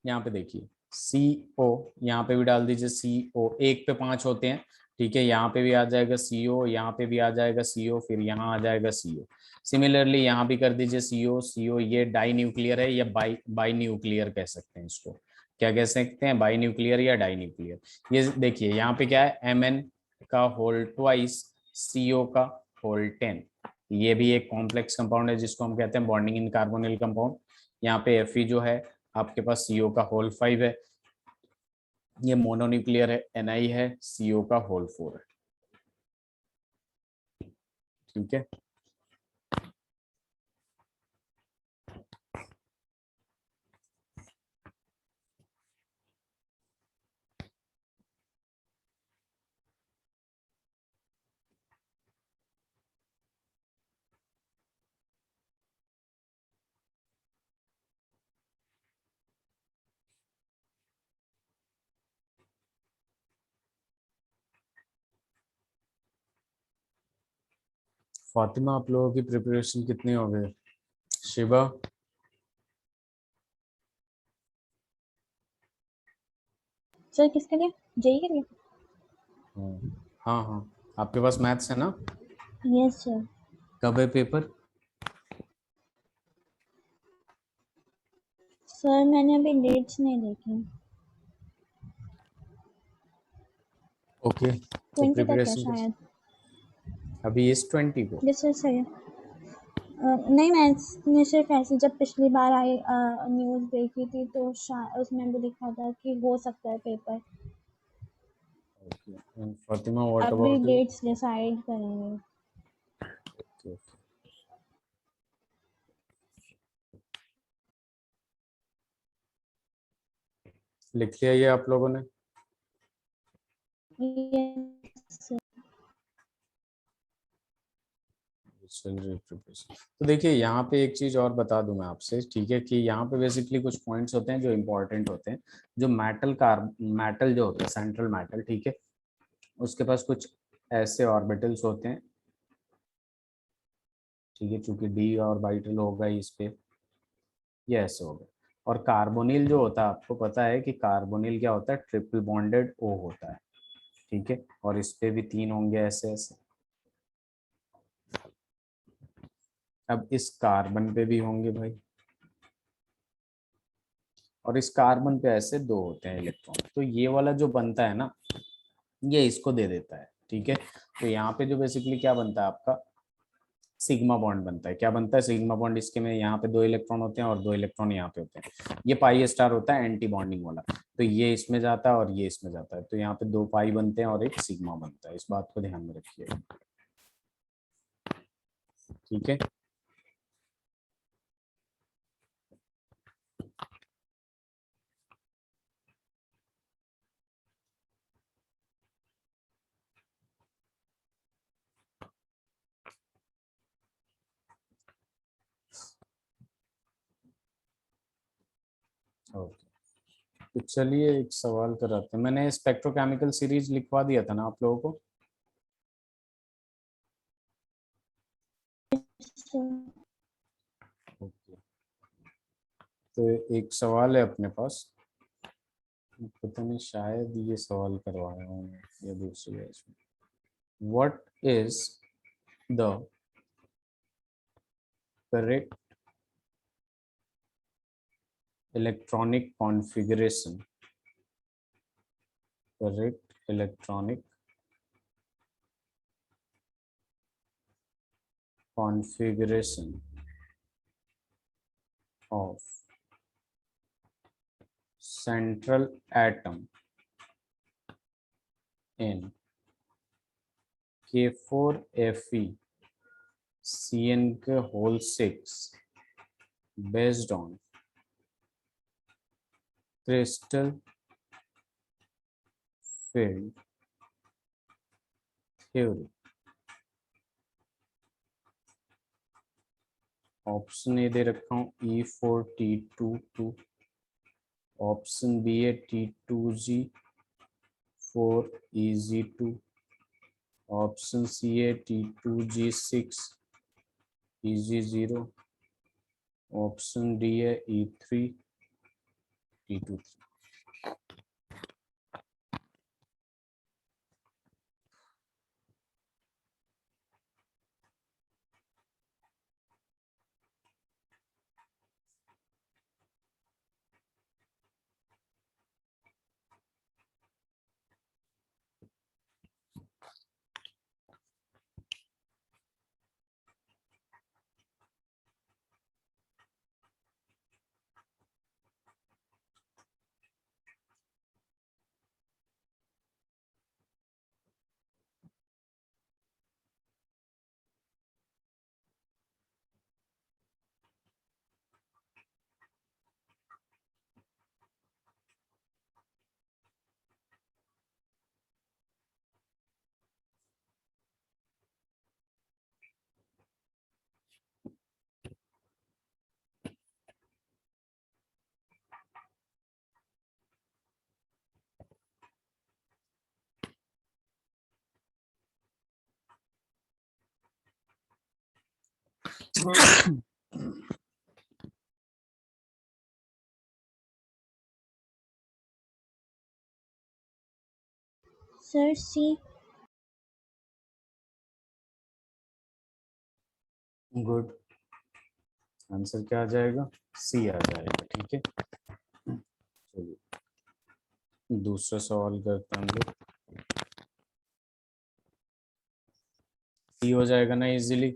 Speaker 1: यहाँ पे देखिए CO, यहाँ पे भी डाल दीजिए CO, 1 पे 5 होते हैं, ठीक है। यहाँ पे भी आ जाएगा CO, यहाँ पे भी आ जाएगा CO, फिर यहाँ आ जाएगा CO। सिमिलरली यहाँ भी कर दीजिए CO। ये डाई न्यूक्लियर है या बाई न्यूक्लियर कह सकते हैं इसको। क्या कह सकते हैं? बाई न्यूक्लियर या डाई न्यूक्लियर। ये देखिए यहाँ पे क्या है, Mn का होल ट्वाइस, CO का होल 10। ये भी एक कॉम्प्लेक्स कंपाउंड है जिसको हम कहते हैं बॉन्डिंग इन कार्बोनिल कंपाउंड। यहाँ पे Fe जो है आपके पास CO का होल 5 है, ये मोनोन्यूक्लियर है, Ni है, CO का होल 4 है, ठीक है। फातिमा, आप लोगों की प्रिपरेशन कितनी हो गई? शिवा,
Speaker 2: सर किसके लिए? जेई के लिए?
Speaker 1: हाँ हाँ, आपके पास मैथ्स है ना?
Speaker 2: Yes sir.
Speaker 1: कब है पेपर?
Speaker 2: सर मैंने अभी डेट्स नहीं देखी।
Speaker 1: ओके, तो
Speaker 2: 20 तक है
Speaker 1: प्रिपरेशन
Speaker 2: शायद।
Speaker 1: अभी इस 20 को?
Speaker 2: यस सर सही है। नहीं, मैंने सिर्फ ऐसे जब पिछली बार आई न्यूज़ देखी थी तो उसमें भी लिखा था कि हो सकता है paper.
Speaker 1: Okay, and Fatima what
Speaker 2: अभी
Speaker 1: अबाउट यू?
Speaker 2: डेट्स डिसाइड करेंगे।
Speaker 1: ओके, लिख लिया ये आप लोगों ने?
Speaker 2: यस
Speaker 1: तो देखिए यहाँ पे एक चीज और बता दूं मैं आपसे, ठीक है, कि यहाँ पे बेसिकली कुछ पॉइंट्स होते हैं जो इंपॉर्टेंट होते हैं। जो मेटल जो होता है, सेंट्रल मेटल, ठीक है, उसके पास कुछ ऐसे ऑर्बिटल्स होते हैं, ठीक है, चूंकि डी ऑर्बिटल होगा इस पे, ये ऐसे होगा। और कार्बोनिल जो होता है, आपको पता है कि कार्बोनिल क्या होता है, ट्रिपल बॉन्डेड O होता है, ठीक है, और इस पे भी 3 होंगे ऐसे ऐसे। अब इस कार्बन पे भी होंगे भाई, और इस कार्बन पे ऐसे 2 होते हैं इलेक्ट्रॉन। तो ये वाला जो बनता है ना, ये इसको दे देता है, ठीक है। तो यहाँ पे जो बेसिकली क्या बनता है आपका, सिग्मा बॉन्ड बनता है। क्या बनता है? Sigma bond. इसके में यहाँ पे 2 इलेक्ट्रॉन होते हैं और 2 इलेक्ट्रॉन यहाँ पे होते हैं। ये पाई स्टार होता है एंटी बॉन्डिंग वाला, तो ये इसमें जाता है और ये इसमें जाता है, तो यहाँ पे 2 पाई बनते हैं और एक सिग्मा बनता है। इस बात को ध्यान में रखिए, ठीक है। ओके, तो चलिए एक सवाल कराते हैं। मैंने स्पेक्ट्रोकेमिकल सीरीज लिखवा दिया था ना आप लोगों को?
Speaker 2: सर।
Speaker 1: ओके, तो एक सवाल है अपने पास, पता नहीं शायद ये सवाल करवाया हूँ या दूसरी बैच में। What is the correct electronic configuration, correct electronic configuration of central atom in K4Fe CN whole 6 based on crystal field theory? Option A दे रखा हूँ E4T22, ऑप्शन बी है T2G4EG2, ऑप्शन सी है T2G6 EG0, ऑप्शन डी है E3 T2।
Speaker 2: Sir सी।
Speaker 1: Good, answer क्या आ जाएगा? सी आ जाएगा। ठीक है, चलिए दूसरा सवाल करते हैं हम लोग। सी हो जाएगा ना इजीली?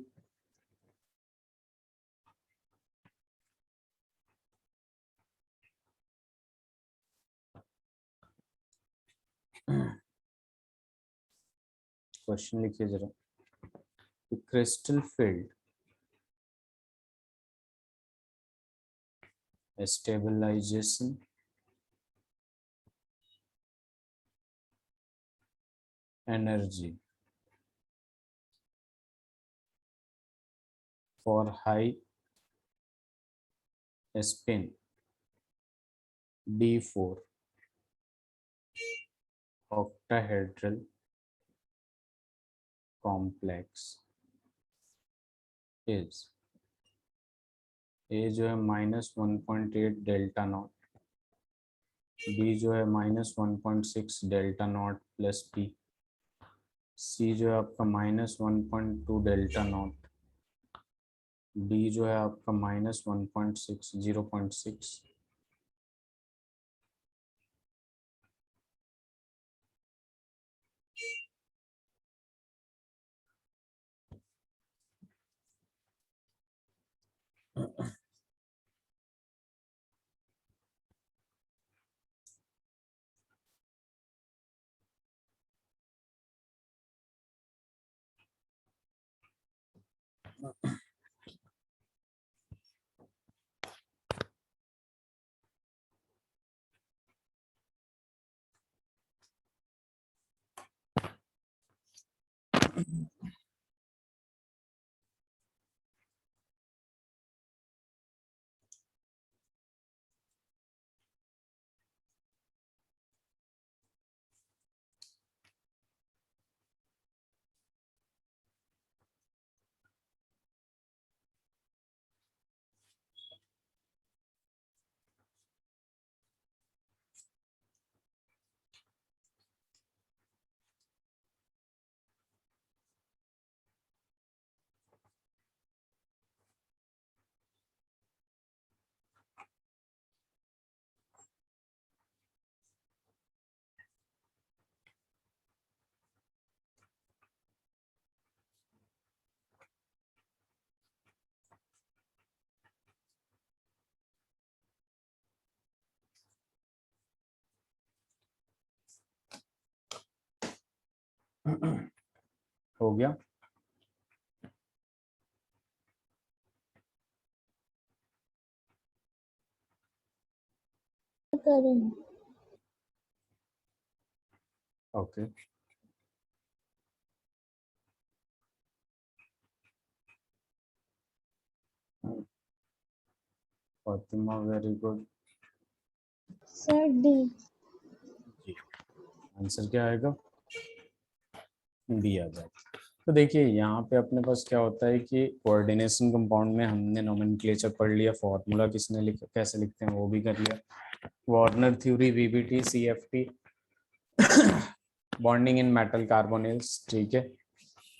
Speaker 1: क्वेश्चन लिखिए जरा। Crystal field stabilization energy for high spin D4 octahedral complex is A जो है -1.8 डेल्टा नॉट, B जो है -1.6 delta not plus P, C जो है आपका -1.2 डेल्टा नॉट, D जो है आपका -1.6 0.6, हो गया।
Speaker 2: करें।
Speaker 1: Okay, Fatima very good.
Speaker 2: Sir D.
Speaker 1: जी, आंसर क्या आएगा? डी आ जाएगा। तो देखिए यहाँ पे अपने पास क्या होता है कि कोऑर्डिनेशन कंपाउंड में हमने नोमेनक्लेचर पढ़ लिया, फॉर्मूला किसने लिखा, कैसे लिखते हैं वो भी कर लिया, Warner theory, VBT, CFT, bonding in metal carbonyls, ठीक है,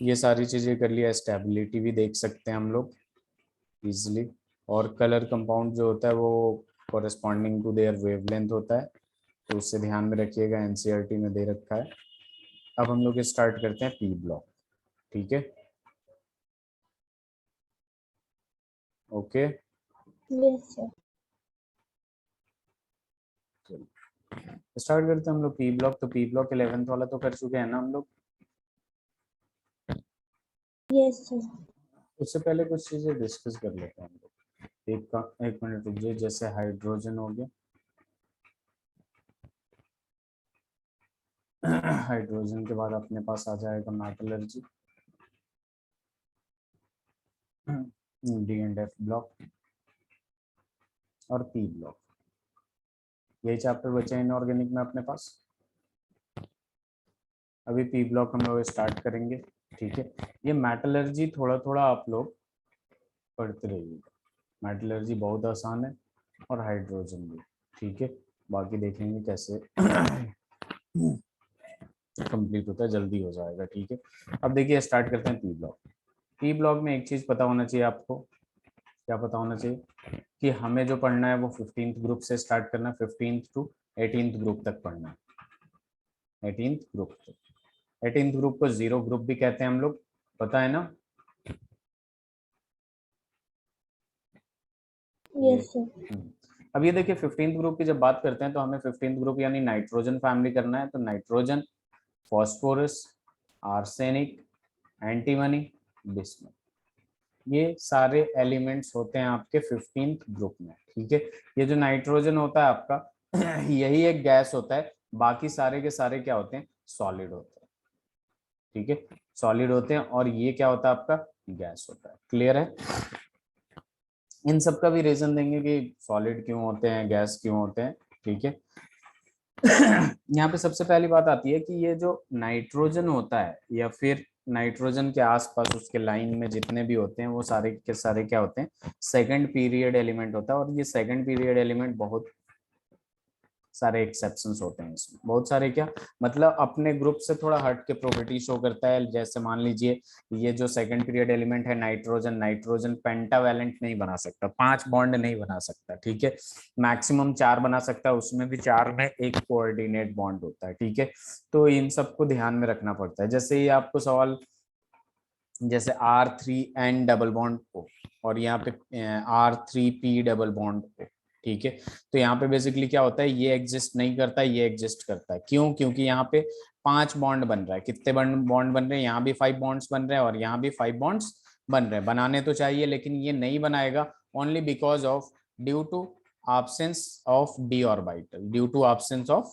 Speaker 1: ये सारी चीजें कर लिया। स्टेबिलिटी भी देख सकते हैं हम लोग इजिली, और कलर कंपाउंड जो होता है वो कोरिस्पॉन्डिंग टू देयर वेवलेंथ होता है, तो उससे ध्यान में रखिएगा, एनसीईआरटी में दे रखा है। अब हम लोग स्टार्ट करते हैं पी ब्लॉक, ठीक है, ओके।
Speaker 2: Yes sir.
Speaker 1: स्टार्ट करते हैं हम लोग पी ब्लॉक। तो पी ब्लॉक 11th वाला तो कर चुके हैं ना हम लोग।
Speaker 2: Yes sir.
Speaker 1: उससे पहले कुछ चीजें डिस्कस कर लेते हैं हम लोग। एक मिनट रुक जाइए। जैसे हाइड्रोजन हो गया, हाइड्रोजन के बाद अपने पास आ जाएगा metallurgy, D and F block और पी ब्लॉक। यही चैप्टर बचे इनऑर्गेनिक में अपने पास। अभी पी ब्लॉक हम लोग स्टार्ट करेंगे, ठीक है। ये मेटलर्जी थोड़ा थोड़ा आप लोग पढ़ते रहिएगा, मेटलर्जी बहुत आसान है, और हाइड्रोजन भी, ठीक है। बाकी देखेंगे कैसे कंप्लीट होता है, जल्दी हो जाएगा, ठीक है। अब देखिए स्टार्ट करते हैं पी ब्लॉक। पी ब्लॉक में एक चीज पता होना चाहिए आपको, क्या पता होना चाहिए कि हमें जो पढ़ना है वो 15th ग्रुप से स्टार्ट करना है, 15th टू 18th ग्रुप तक पढ़ना है, 18th ग्रुप तक। 18th ग्रुप को जीरो ग्रुप भी कहते हैं हम लोग, पता है ना ये।
Speaker 2: Yes sir.
Speaker 1: अब ये देखिए 15th ग्रुप की जब बात करते हैं तो हमें 15th ग्रुप यानी नाइट्रोजन फैमिली करना है। तो nitrogen, phosphorus, arsenic, antimony, bismuth, ये सारे एलिमेंट्स होते हैं आपके 15th ग्रुप में, ठीक है। ये जो नाइट्रोजन होता है आपका यही एक गैस होता है, बाकी सारे के सारे क्या होते हैं, सॉलिड होते हैं, ठीक है, सॉलिड होते हैं, और ये क्या होता है आपका, गैस होता है। क्लियर है। इन सब का भी रीजन देंगे कि सॉलिड क्यों होते हैं, गैस क्यों होते हैं, ठीक है। यहाँ पे सबसे पहली बात आती है कि ये जो नाइट्रोजन होता है या फिर नाइट्रोजन के आसपास उसके लाइन में जितने भी होते हैं वो सारे के सारे क्या होते हैं, सेकंड पीरियड एलिमेंट होता है। और ये सेकंड पीरियड एलिमेंट बहुत सारे एक्सेप्शंस होते हैं इसमें, बहुत सारे क्या मतलब अपने ग्रुप से थोड़ा हट के प्रॉपर्टी शो करता है। जैसे मान लीजिए ये जो सेकंड पीरियड एलिमेंट है नाइट्रोजन, नाइट्रोजन पेंटावैलेंट नहीं बना सकता, 5 बॉन्ड नहीं बना सकता, ठीक है, मैक्सिमम 4 बना सकता है, उसमें भी 4 में एक कोऑर्डिनेट बॉन्ड होता है, ठीक है। तो इन सबको ध्यान में रखना पड़ता है। जैसे ये आपको सवाल, जैसे R3N डबल बॉन्ड O और यहाँ पे R3P डबल बॉन्ड O, ठीक है। तो यहाँ पे बेसिकली क्या होता है, ये एग्जिस्ट नहीं करता, ये एग्जिस्ट करता है। क्यों? क्योंकि यहाँ पे 5 बॉन्ड बन रहा है। कितने बॉन्ड बन रहे हैं, यहाँ भी 5 बॉन्ड्स बन रहे हैं और यहाँ भी 5 बॉन्ड्स बन रहे हैं। बनाने तो चाहिए लेकिन ये नहीं बनाएगा, only because of due to absence of d orbital, due to absence of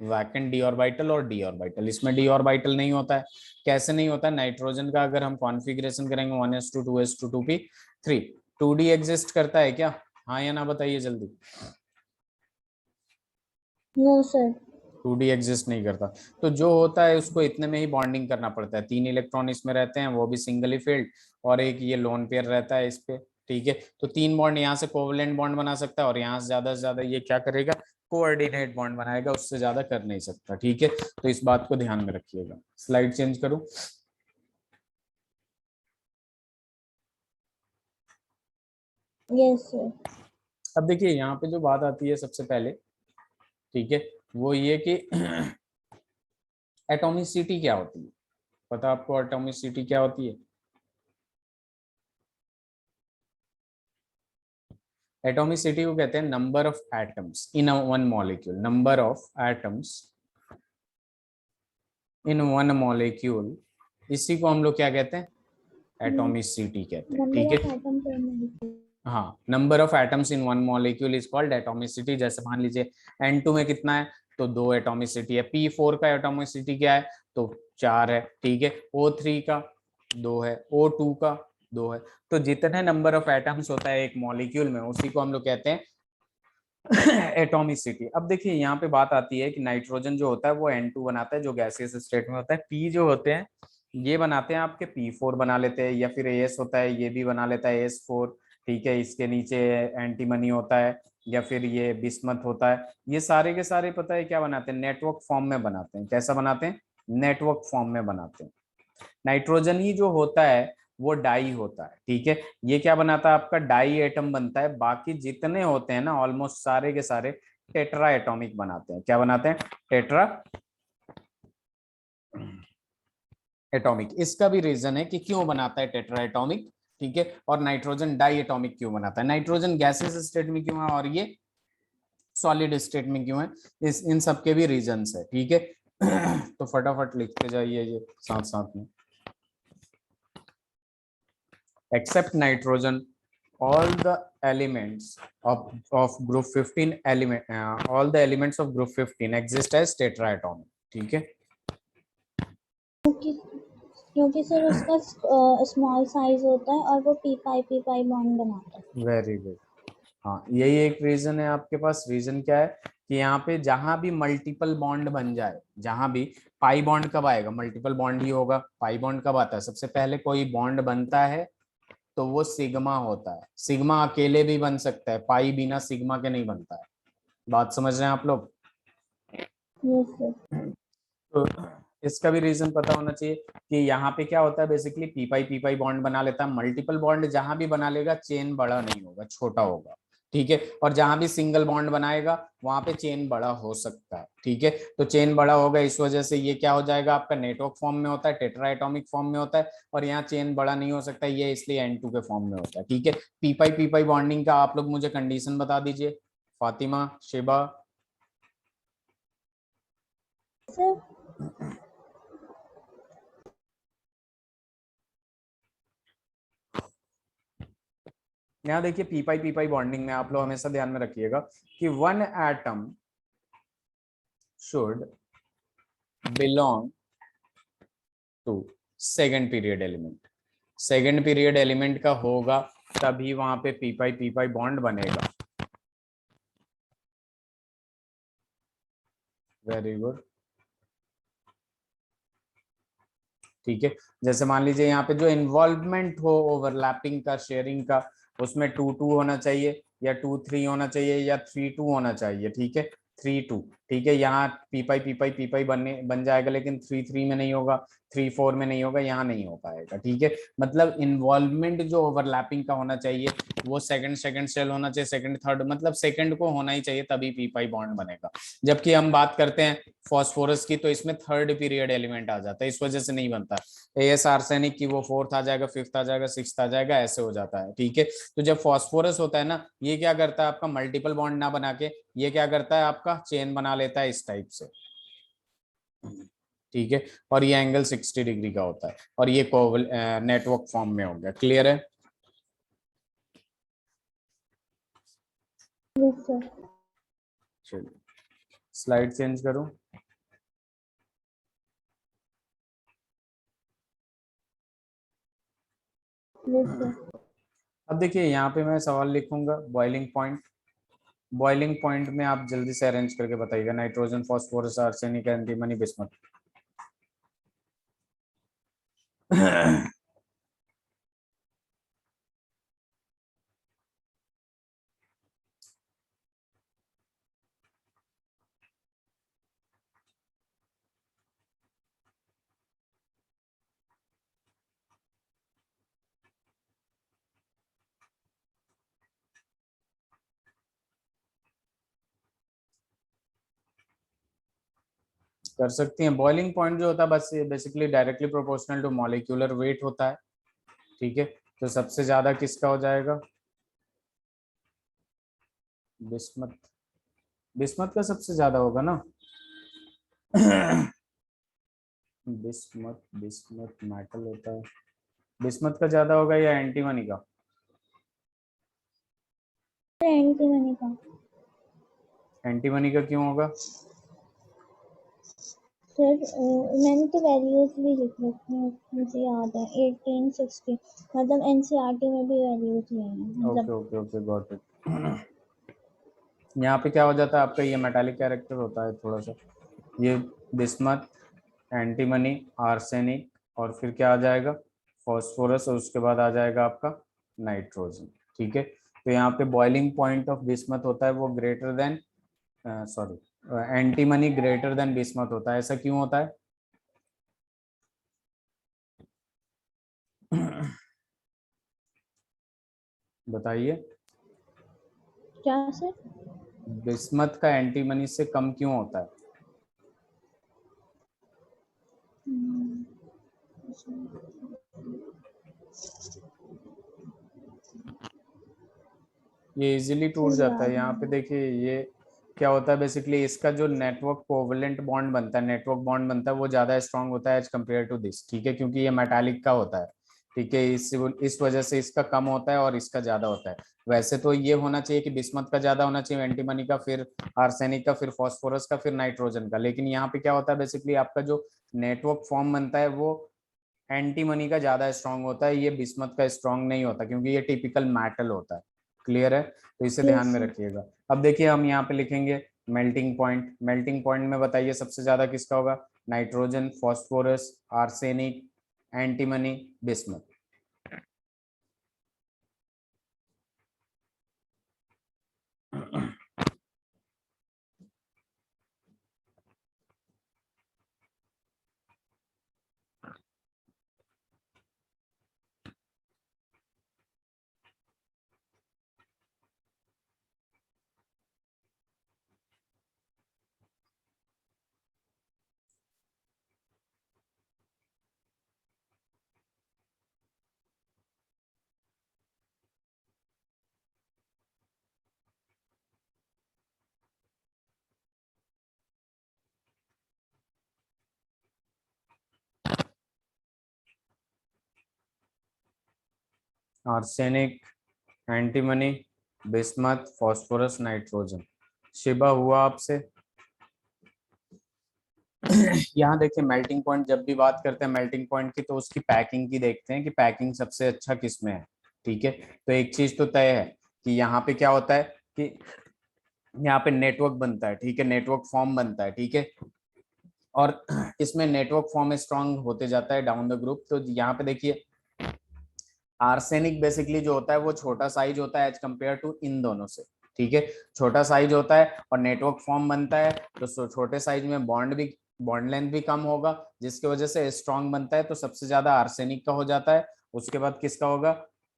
Speaker 1: vacant D orbital और डी ऑर्बिटल। इसमें डी ऑर्बिटल नहीं होता है। कैसे नहीं होता है? नाइट्रोजन का अगर हम कॉन्फ़िगरेशन करेंगे 1s2 2s2 2p3, 2d exist करता है क्या? हाँ या ना बताइए जल्दी।
Speaker 2: No sir.
Speaker 1: 2d एग्जिस्ट नहीं करता। तो जो होता है उसको इतने में ही बॉन्डिंग करना पड़ता है। 3 इलेक्ट्रॉन इसमें रहते हैं, वो भी सिंगली फील्ड, और एक ये लोन पेयर रहता है इस पे, ठीक है। तो 3 बॉन्ड यहाँ से कोवलेंट बॉन्ड बना सकता है और यहाँ से ज्यादा ये क्या करेगा, कोऑर्डिनेट बॉन्ड बनाएगा, उससे ज्यादा कर नहीं सकता, ठीक है। तो इस बात को ध्यान में रखिएगा। स्लाइड चेंज करूं।
Speaker 2: Yes sir.
Speaker 1: अब देखिए यहाँ पे जो बात आती है सबसे पहले, ठीक है, वो ये कि एटॉमिसिटी क्या होती है? पता आपको एटॉमिसिटी क्या होती है? एटॉमिसिटी को कहते हैं number of atoms in one molecule. Number of atoms in one molecule, इसी को हम लोग क्या कहते हैं, एटॉमिसिटी कहते हैं,
Speaker 2: नंबर
Speaker 1: ठीक
Speaker 2: ऑफ
Speaker 1: है।
Speaker 2: एटम पर मॉलिक्यूल।
Speaker 1: हाँ, number of atoms in one molecule is called atomicity. जैसे मान लीजिए N2 में कितना है, तो 2 एटॉमिसिटी है। P4 का एटॉमिसिटी क्या है, तो 4 है, ठीक है। O3 का 2 है, O2 का 2 है। तो जितने नंबर ऑफ एटम्स होता है एक मॉलिक्यूल में, उसी को हम लोग कहते हैं एटॉमिसिटी। अब देखिए यहाँ पे बात आती है कि नाइट्रोजन जो होता है वो N2 बनाता है, जो गैसियस स्टेट में होता है। P जो होते हैं ये बनाते हैं आपके P4 बना लेते हैं, या फिर AS होता है ये भी बना लेता है AS4, ठीक है। इसके नीचे एंटीमनी होता है, या फिर ये बिस्मथ होता है। ये सारे के सारे पता है क्या बनाते हैं, नेटवर्क फॉर्म में बनाते हैं। कैसा बनाते हैं, नेटवर्क फॉर्म में बनाते हैं। नाइट्रोजन ही जो होता है वो डाई होता है, ठीक है। ये क्या बनाता है, आपका डाई एटम बनता है। बाकी जितने होते हैं ना ऑलमोस्ट सारे के सारे टेट्रा एटॉमिक बनाते हैं। क्या बनाते हैं, टेट्रा एटॉमिक। इसका भी रीजन है कि क्यों बनाता है टेट्रा एटॉमिक, ठीक है। और नाइट्रोजन डाई एटॉमिक क्यों बनाता है, नाइट्रोजन गैसेस स्टेट में क्यों है और ये सॉलिड स्टेट में क्यों है, इस इन सब के भी रीजंस है, ठीक है। तो फटाफट लिखते जाइए ये साथ साथ में। Except nitrogen, all the elements of group 15 element all the elements of group 15 exist as tetraatomic, ठीक है।
Speaker 2: क्योंकि क्योंकि सर उसका स्मॉल साइज होता है और वो पी पाई बॉन्ड बनाता है।
Speaker 1: Very good. हाँ, यही एक रीजन है आपके पास। रीजन क्या है कि यहाँ पे जहां भी मल्टीपल बॉन्ड बन जाए, जहां भी पाई बॉन्ड कब आएगा, मल्टीपल बॉन्ड ही होगा। पाई बॉन्ड कब आता है, सबसे पहले कोई बॉन्ड बनता है तो वो सिग्मा होता है। सिग्मा अकेले भी बन सकता है, पाई बिना सिग्मा के नहीं बनता है। बात समझ रहे हैं आप लोग।
Speaker 2: Yes sir.
Speaker 1: तो इसका भी रीजन पता होना चाहिए कि यहाँ पे क्या होता है, बेसिकली पी पाई बॉन्ड बना लेता है। मल्टीपल बॉन्ड जहां भी बना लेगा चेन बड़ा नहीं होगा, छोटा होगा, ठीक है। और जहां भी सिंगल बॉन्ड बनाएगा वहां पे चेन बड़ा हो सकता है, ठीक है। तो चेन बड़ा होगा, इस वजह से ये क्या हो जाएगा, आपका नेटवर्क फॉर्म में होता है, टेट्रा एटॉमिक फॉर्म में होता है। और यहाँ चेन बड़ा नहीं हो सकता, ये इसलिए N2 के फॉर्म में होता है, ठीक है। पी पाई बॉन्डिंग का आप लोग मुझे कंडीशन बता दीजिए, फातिमा, शिबा।
Speaker 2: सर
Speaker 1: यहाँ देखिए पी पाई बॉन्डिंग में आप लोग हमेशा ध्यान में रखिएगा कि one atom should belong to second period element. Second period element का होगा तभी वहां पे पी पाई बॉन्ड बनेगा। वेरी गुड, ठीक है। जैसे मान लीजिए यहाँ पे जो इन्वॉल्वमेंट हो ओवरलैपिंग का, शेयरिंग का, उसमें 2 2 होना चाहिए, या 2 3 होना चाहिए, या 3 2 होना चाहिए, ठीक है। 3 2, ठीक है। यहाँ पी पाई बन जाएगा, लेकिन 3 3 में नहीं होगा, 3 4 में नहीं होगा, यहाँ नहीं हो पाएगा, ठीक है। मतलब इन्वॉल्वमेंट जो ओवरलैपिंग का होना चाहिए वो सेकंड सेकंड सेल होना चाहिए, सेकंड थर्ड, मतलब सेकंड को होना ही चाहिए, तभी पी पाई बॉन्ड बनेगा। जबकि हम बात करते हैं फॉस्फोरस की तो इसमें थर्ड पीरियड एलिमेंट आ जाता है, इस वजह से नहीं बनता। एएस आर्सेनिक की वो फोर्थ आ जाएगा, फिफ्थ आ जाएगा, सिक्स्थ आ जाएगा, ऐसे हो जाता है, ठीक है। तो जब फॉस्फोरस होता है ना, ये क्या करता है आपका, मल्टीपल बॉन्ड ना बना के ये क्या करता है आपका, चेन बना लेता है इस टाइप से, ठीक है। और ये एंगल 60 डिग्री का होता है, और ये नेटवर्क फॉर्म में हो गया। क्लियर है,
Speaker 2: यस सर।
Speaker 1: चलिए स्लाइड चेंज करूं।
Speaker 2: Yes sir.
Speaker 1: अब देखिए यहाँ पे मैं सवाल लिखूंगा, बॉइलिंग पॉइंट। बॉइलिंग पॉइंट में आप जल्दी से अरेंज करके बताइएगा, nitrogen, phosphorus, arsenic, antimony, bismuth. कर सकती हैं। बॉइलिंग पॉइंट जो होता है बस basically directly proportional to molecular weight होता है, ठीक है। तो सबसे ज्यादा किसका हो जाएगा, बिस्मथ। बिस्मथ का सबसे ज्यादा होगा ना। बिस्मथ बिस्मथ मेटल होता है, बिस्मथ का ज्यादा होगा या एंटीमनी का।
Speaker 2: एंटीमनी का।
Speaker 1: एंटीमनी का क्यों होगा,
Speaker 2: सर मैंने तो वैल्यूज भी लिख रखी हैं, मुझे याद है 1860, मतलब एनसीईआरटी में भी वैल्यूज ही हैं,
Speaker 1: ओके
Speaker 2: मतलब
Speaker 1: ओके ओके गॉट इट। यहाँ पे क्या हो जाता है आपका, ये मेटालिक कैरेक्टर होता है थोड़ा सा, ये बिस्मथ, एंटीमनी, आर्सेनिक और फिर क्या आ जाएगा, फॉस्फोरस, और उसके बाद आ जाएगा आपका नाइट्रोजन। ठीक है, तो यहाँ पे बॉइलिंग पॉइंट ऑफ बिस्मथ होता है वो greater than, sorry, antimony greater than bismuth होता है। ऐसा क्यों होता है? बताइए।
Speaker 2: क्या सर?
Speaker 1: बिस्मथ का एंटीमनी से कम क्यों होता है?
Speaker 2: हम्म,
Speaker 1: ये इजीली टूट
Speaker 2: सर
Speaker 1: जाता है।
Speaker 2: याद
Speaker 1: यहाँ पे
Speaker 2: नहीं।
Speaker 1: देखिए ये क्या होता है, बेसिकली इसका जो नेटवर्क कोवलेंट बॉन्ड बनता है, नेटवर्क बॉन्ड बनता है, वो ज्यादा स्ट्रांग होता है एज कम्पेयर टू दिस। ठीक है, क्योंकि ये मेटालिक का होता है। ठीक है, इस वजह से इसका कम होता है और इसका ज्यादा होता है। वैसे तो ये होना चाहिए कि बिस्मथ का ज्यादा होना चाहिए, एंटीमनी का, फिर आर्सेनिक का, फिर फास्फोरस का, फिर नाइट्रोजन का। लेकिन यहाँ पे क्या होता है, बेसिकली आपका जो नेटवर्क फॉर्म बनता है वो एंटीमनी का ज्यादा स्ट्रांग होता है, ये बिस्मथ का स्ट्रांग नहीं होता, क्योंकि ये टिपिकल मेटल होता है। क्लियर है? तो इसे ध्यान
Speaker 2: यस
Speaker 1: में
Speaker 2: सर।
Speaker 1: रखिएगा। अब देखिए हम यहाँ पे लिखेंगे मेल्टिंग पॉइंट। मेल्टिंग पॉइंट में बताइए सबसे ज्यादा किसका होगा? Nitrogen, phosphorus, arsenic, antimony, bismuth. Arsenic, antimony, bismuth, phosphorus, nitrogen. Shiba हुआ आपसे? यहाँ देखिए मेल्टिंग पॉइंट, जब भी बात करते हैं मेल्टिंग पॉइंट की, तो उसकी पैकिंग की देखते हैं कि पैकिंग सबसे अच्छा किस में है। ठीक है, तो एक चीज तो तय है कि यहाँ पे क्या होता है कि यहाँ पे नेटवर्क बनता है। ठीक है, नेटवर्क फॉर्म बनता है। ठीक है, और इसमें नेटवर्क फॉर्म स्ट्रांग होते जाता है डाउन द ग्रुप। तो यहाँ पे देखिए आर्सेनिक बेसिकली जो होता है वो छोटा साइज होता है एज कम्पेयर टू इन दोनों से। ठीक है, छोटा साइज होता है और नेटवर्क फॉर्म बनता है, तो छोटे साइज में बॉन्ड लेंथ भी कम होगा, जिसकी वजह से स्ट्रांग बनता है। तो सबसे ज्यादा आर्सेनिक का हो जाता है, उसके बाद किसका होगा?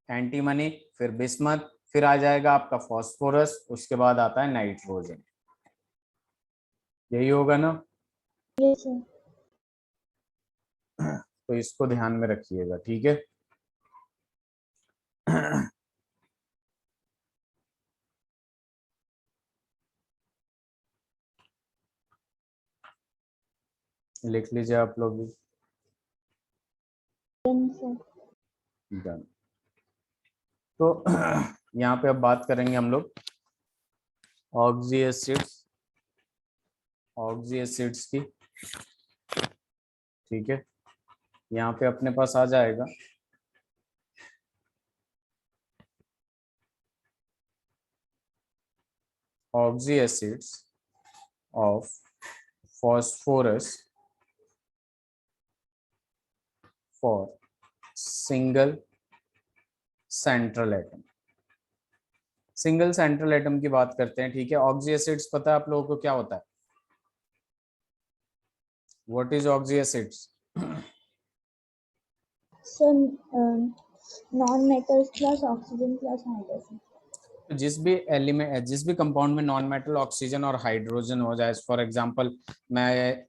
Speaker 1: एंटीमनी, फिर बिस्मथ, फिर आ जाएगा आपका फास्फोरस, उसके बाद आता है नाइट्रोजन। यही होगा ना?
Speaker 2: Yes sir.
Speaker 1: तो इसको ध्यान में रखिएगा। ठीक है। लिख लीजिए आप लोग भी।
Speaker 2: Done sir.
Speaker 1: डन। तो यहाँ पे अब बात करेंगे हम लोग ऑक्सी एसिड्स, ऑक्सी एसिड्स की। ठीक है, यहाँ पे अपने पास आ जाएगा oxy acids of phosphorus for single central atom. Single central atom की बात करते हैं। ठीक है, ऑक्सी एसिड्स पता है आप लोगों को क्या होता है? What is oxy acids?
Speaker 2: Sir non metals plus oxygen plus hydrogen.
Speaker 1: जिस भी कंपाउंड में नॉन मेटल ऑक्सीजन और हाइड्रोजन हो जाए, फॉर एग्जांपल मैं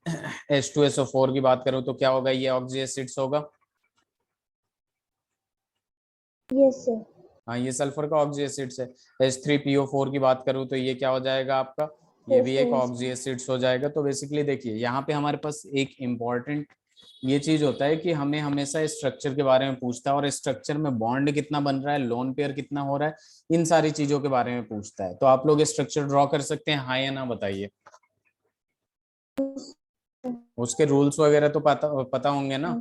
Speaker 1: H2SO4 की बात करूं तो क्या होगा? ये ऑक्सी एसिड्स होगा।
Speaker 2: Yes sir.
Speaker 1: हाँ, ये सल्फर का ऑक्सी एसिड्स है। H3PO4 की बात करूं तो ये क्या हो जाएगा आपका? ये भी एक
Speaker 2: फोस्फोरस।
Speaker 1: ऑक्सी एसिड्स हो जाएगा। तो बेसिकली देखिए यहाँ पे हमारे पास एक इम्पॉर्टेंट ये चीज होता है कि हमें हमेशा स्ट्रक्चर के बारे में पूछता है, और स्ट्रक्चर में बॉन्ड कितना बन रहा है, लोन पेयर कितना हो रहा है, इन सारी चीजों के बारे में पूछता है। तो आप लोग स्ट्रक्चर ड्रॉ कर सकते हैं, हाँ या ना बताइए। उसके रूल्स वगैरह तो पता पता होंगे ना?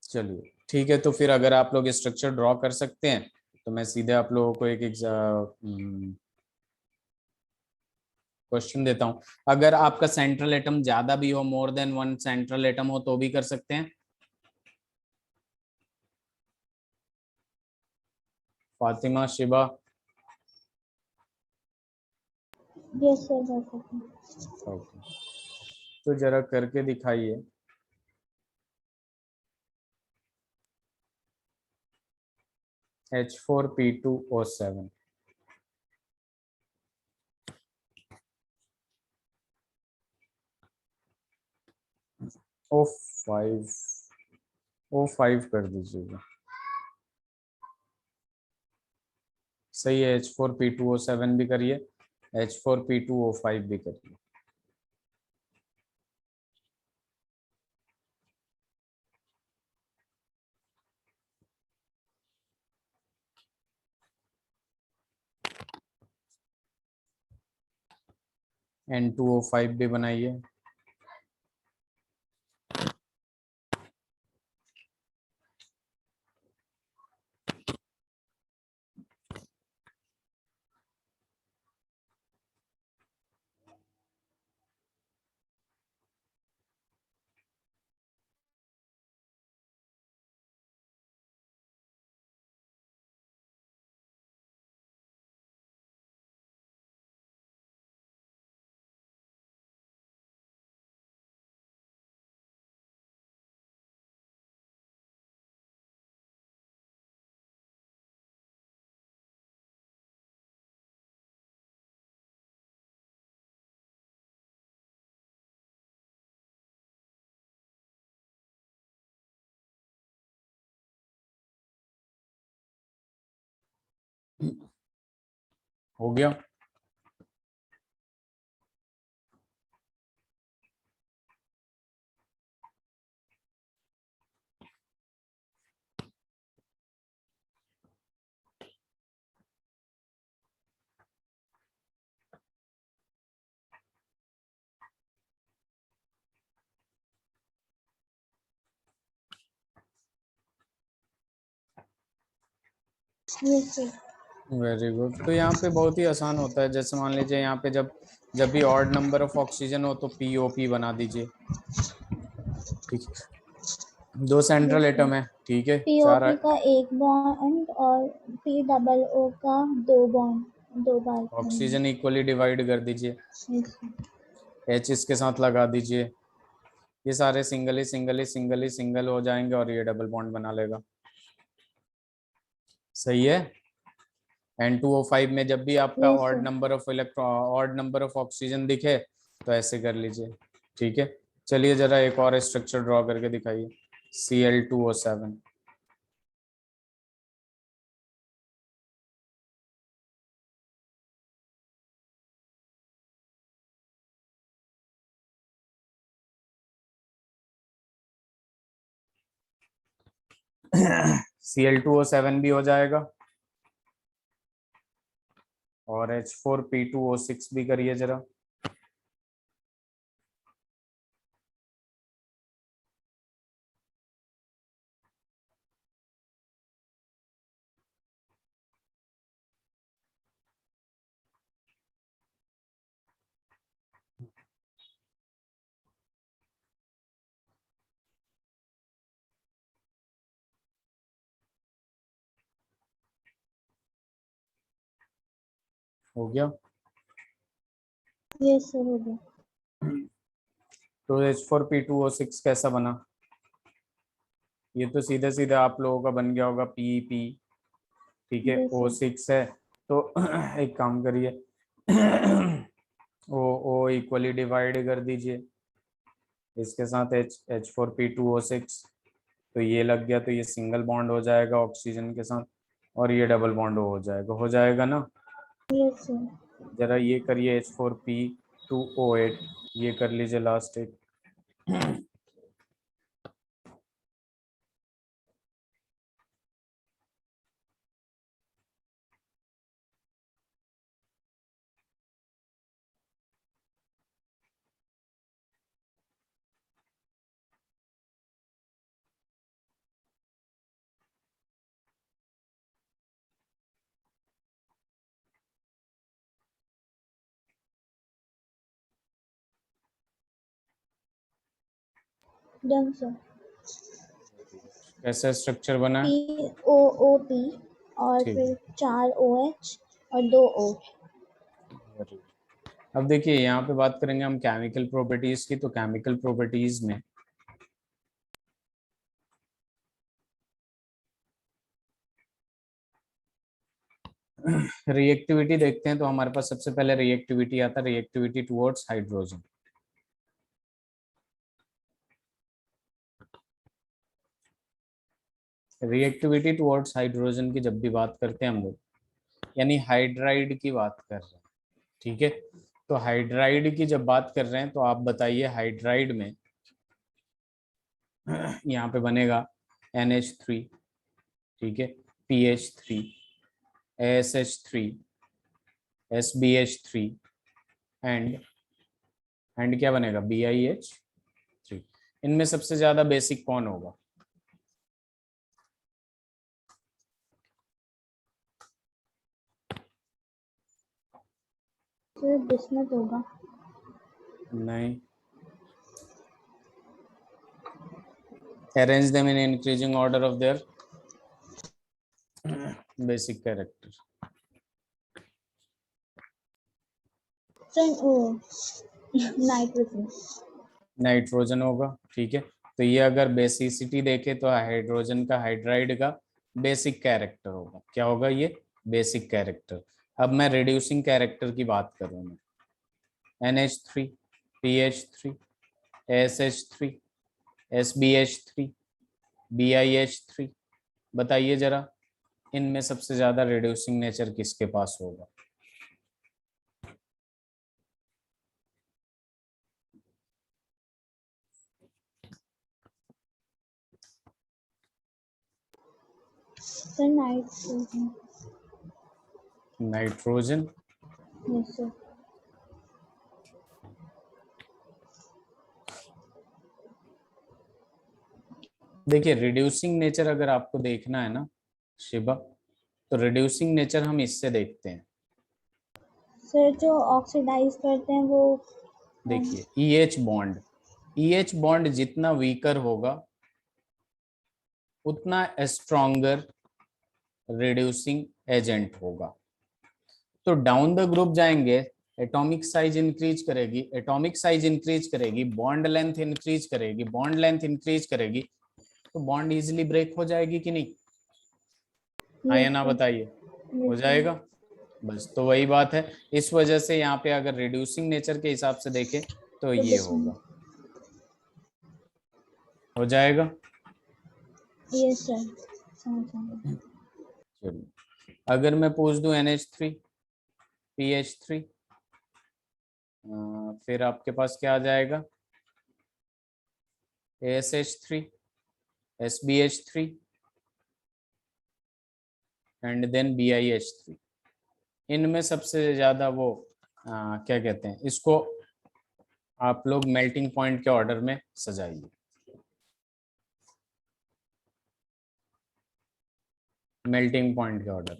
Speaker 1: चलिए ठीक है, तो फिर अगर आप लोग स्ट्रक्चर ड्रॉ कर सकते हैं तो मैं सीधे आप लोगों को एक क्वेश्चन देता हूं, अगर आपका सेंट्रल एटम ज्यादा भी हो, more than one central atom हो, तो भी कर सकते हैं। फातिमा, शिबा?
Speaker 2: यस सर, कर सकते हैं।
Speaker 1: ओके, तो जरा करके दिखाइए। H4P2O7। O5, O5 कर दीजिएगा। सही है, H4P2O7 भी करिए, H4P2O5 भी करिए। N2O5 भी बनाइए। हो गया।
Speaker 2: Yes sir.
Speaker 1: Very good. तो यहाँ पे बहुत ही आसान होता है, जैसे मान लीजिए यहाँ पे जब जब भी ऑड नंबर ऑफ ऑक्सीजन हो तो POP बना दीजिए। ठीक है, दो सेंट्रल
Speaker 2: यस सर।
Speaker 1: एटम है, ठीक है, चार।
Speaker 2: पीओपी का एक बॉन्ड और पी डबल ओ का दो बॉन्ड, दो बार
Speaker 1: ऑक्सीजन
Speaker 2: बनेंगे।
Speaker 1: इक्वली डिवाइड कर दीजिए,
Speaker 2: यस सर।
Speaker 1: H इसके साथ लगा दीजिए। ये सारे सिंगल ही सिंगल ही सिंगल ही सिंगल हो जाएंगे और ये डबल बॉन्ड बना लेगा। सही है। N2O5 में जब भी आपका
Speaker 2: yes
Speaker 1: odd
Speaker 2: sir.
Speaker 1: Number of odd number of oxygen दिखे तो ऐसे कर लीजिए। ठीक है, चलिए जरा एक और स्ट्रक्चर ड्रॉ करके दिखाइए। Cl2O7। Cl2O7 भी हो जाएगा, और H4P2O6 भी करिए जरा। हो गया।
Speaker 2: यस सर, हो गया।
Speaker 1: तो H4P2O6 कैसा बना? ये तो सीधे सीधे आप लोगों का बन गया होगा PP। ठीक है,
Speaker 2: यस सर।
Speaker 1: O6 है तो एक काम करिए, ओ इक्वली डिवाइड कर दीजिए इसके साथ H4P2O6। तो ये लग गया, तो ये सिंगल बॉन्ड हो जाएगा ऑक्सीजन के साथ, और ये डबल बॉन्ड हो जाएगा ना।
Speaker 2: Yes sir.
Speaker 1: जरा ये करिए H4P2O8, ये कर लीजिए लास्ट एक।
Speaker 2: Done sir.
Speaker 1: कैसा स्ट्रक्चर बना है?
Speaker 2: POOP और
Speaker 1: ठीक
Speaker 2: फिर
Speaker 1: है।
Speaker 2: 4 OH और 2 O।
Speaker 1: अब देखिए यहाँ पे बात करेंगे हम केमिकल प्रॉपर्टीज की। तो केमिकल प्रॉपर्टीज में रिएक्टिविटी देखते हैं। तो हमारे पास सबसे पहले रिएक्टिविटी आता है, reactivity towards hydrogen. Reactivity towards hydrogen की जब भी बात करते हैं हम लोग, यानी हाइड्राइड की बात कर रहे हैं, ठीक है। तो हाइड्राइड की जब बात कर रहे हैं तो आप बताइए हाइड्राइड में यहाँ पे बनेगा NH3, ठीक है, PH3, ASH3, SBH3 एंड क्या बनेगा, BiH3। इनमें सबसे ज्यादा बेसिक कौन होगा?
Speaker 2: सर बिस्मत होगा।
Speaker 1: नहीं, arrange them in increasing order of their basic character।
Speaker 2: Sir oh nitrogen.
Speaker 1: Nitrogen होगा, ठीक है। तो ये अगर बेसिसिटी देखे तो हाइड्रोजन का, हाइड्राइड का बेसिक कैरेक्टर होगा। क्या होगा ये? Basic character. अब मैं रिड्यूसिंग कैरेक्टर की बात करूं मैं, NH3, PH3, SH3, SBH3, BiH3, बताइए जरा इनमें सबसे ज्यादा रिड्यूसिंग नेचर किसके पास होगा?
Speaker 2: Sir nitrogen.
Speaker 1: Nitrogen.
Speaker 2: Yes sir.
Speaker 1: देखिए रिड्यूसिंग नेचर अगर आपको देखना है ना शिवा, तो रिड्यूसिंग नेचर हम इससे देखते हैं।
Speaker 2: सर जो ऑक्सीडाइज करते हैं वो
Speaker 1: देखिए EH बॉन्ड जितना वीकर होगा उतना स्ट्रॉन्गर रिड्यूसिंग एजेंट होगा। तो डाउन द ग्रुप जाएंगे, एटॉमिक साइज इंक्रीज करेगी, एटॉमिक साइज इंक्रीज करेगी, बॉन्ड लेंथ इंक्रीज करेगी, बॉन्ड लेंथ इंक्रीज करेगी, तो बॉन्ड इजीली ब्रेक हो जाएगी कि नहीं? हाँ या
Speaker 2: यस
Speaker 1: ना
Speaker 2: सर।
Speaker 1: बताइए, हो
Speaker 2: यस सर।
Speaker 1: जाएगा। बस तो वही बात है। इस वजह से यहाँ पे अगर रिड्यूसिंग नेचर के हिसाब से देखें तो
Speaker 2: तो
Speaker 1: ये होगा,
Speaker 2: बिस्मत।
Speaker 1: हो जाएगा।
Speaker 2: यस सर समझ गया।
Speaker 1: चलिए अगर मैं पूछ दूं NH3, PH3, फिर आपके पास क्या आ जाएगा, ASH3, SBH3 and then BiH3। इनमें सबसे ज्यादा वो क्या कहते हैं इसको, आप लोग मेल्टिंग पॉइंट के ऑर्डर में सजाइए। मेल्टिंग पॉइंट के order.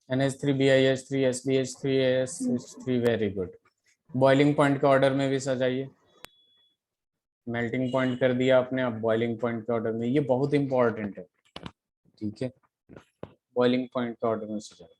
Speaker 1: NH3, BiH3, SBH3, ASH3, very good. Boiling point के ऑर्डर में भी सजाइए। मेल्टिंग पॉइंट कर दिया आपने, अब बॉइलिंग पॉइंट के ऑर्डर में, ये बहुत इंपॉर्टेंट है, ठीक है। बॉइलिंग पॉइंट के ऑर्डर में सजाइए।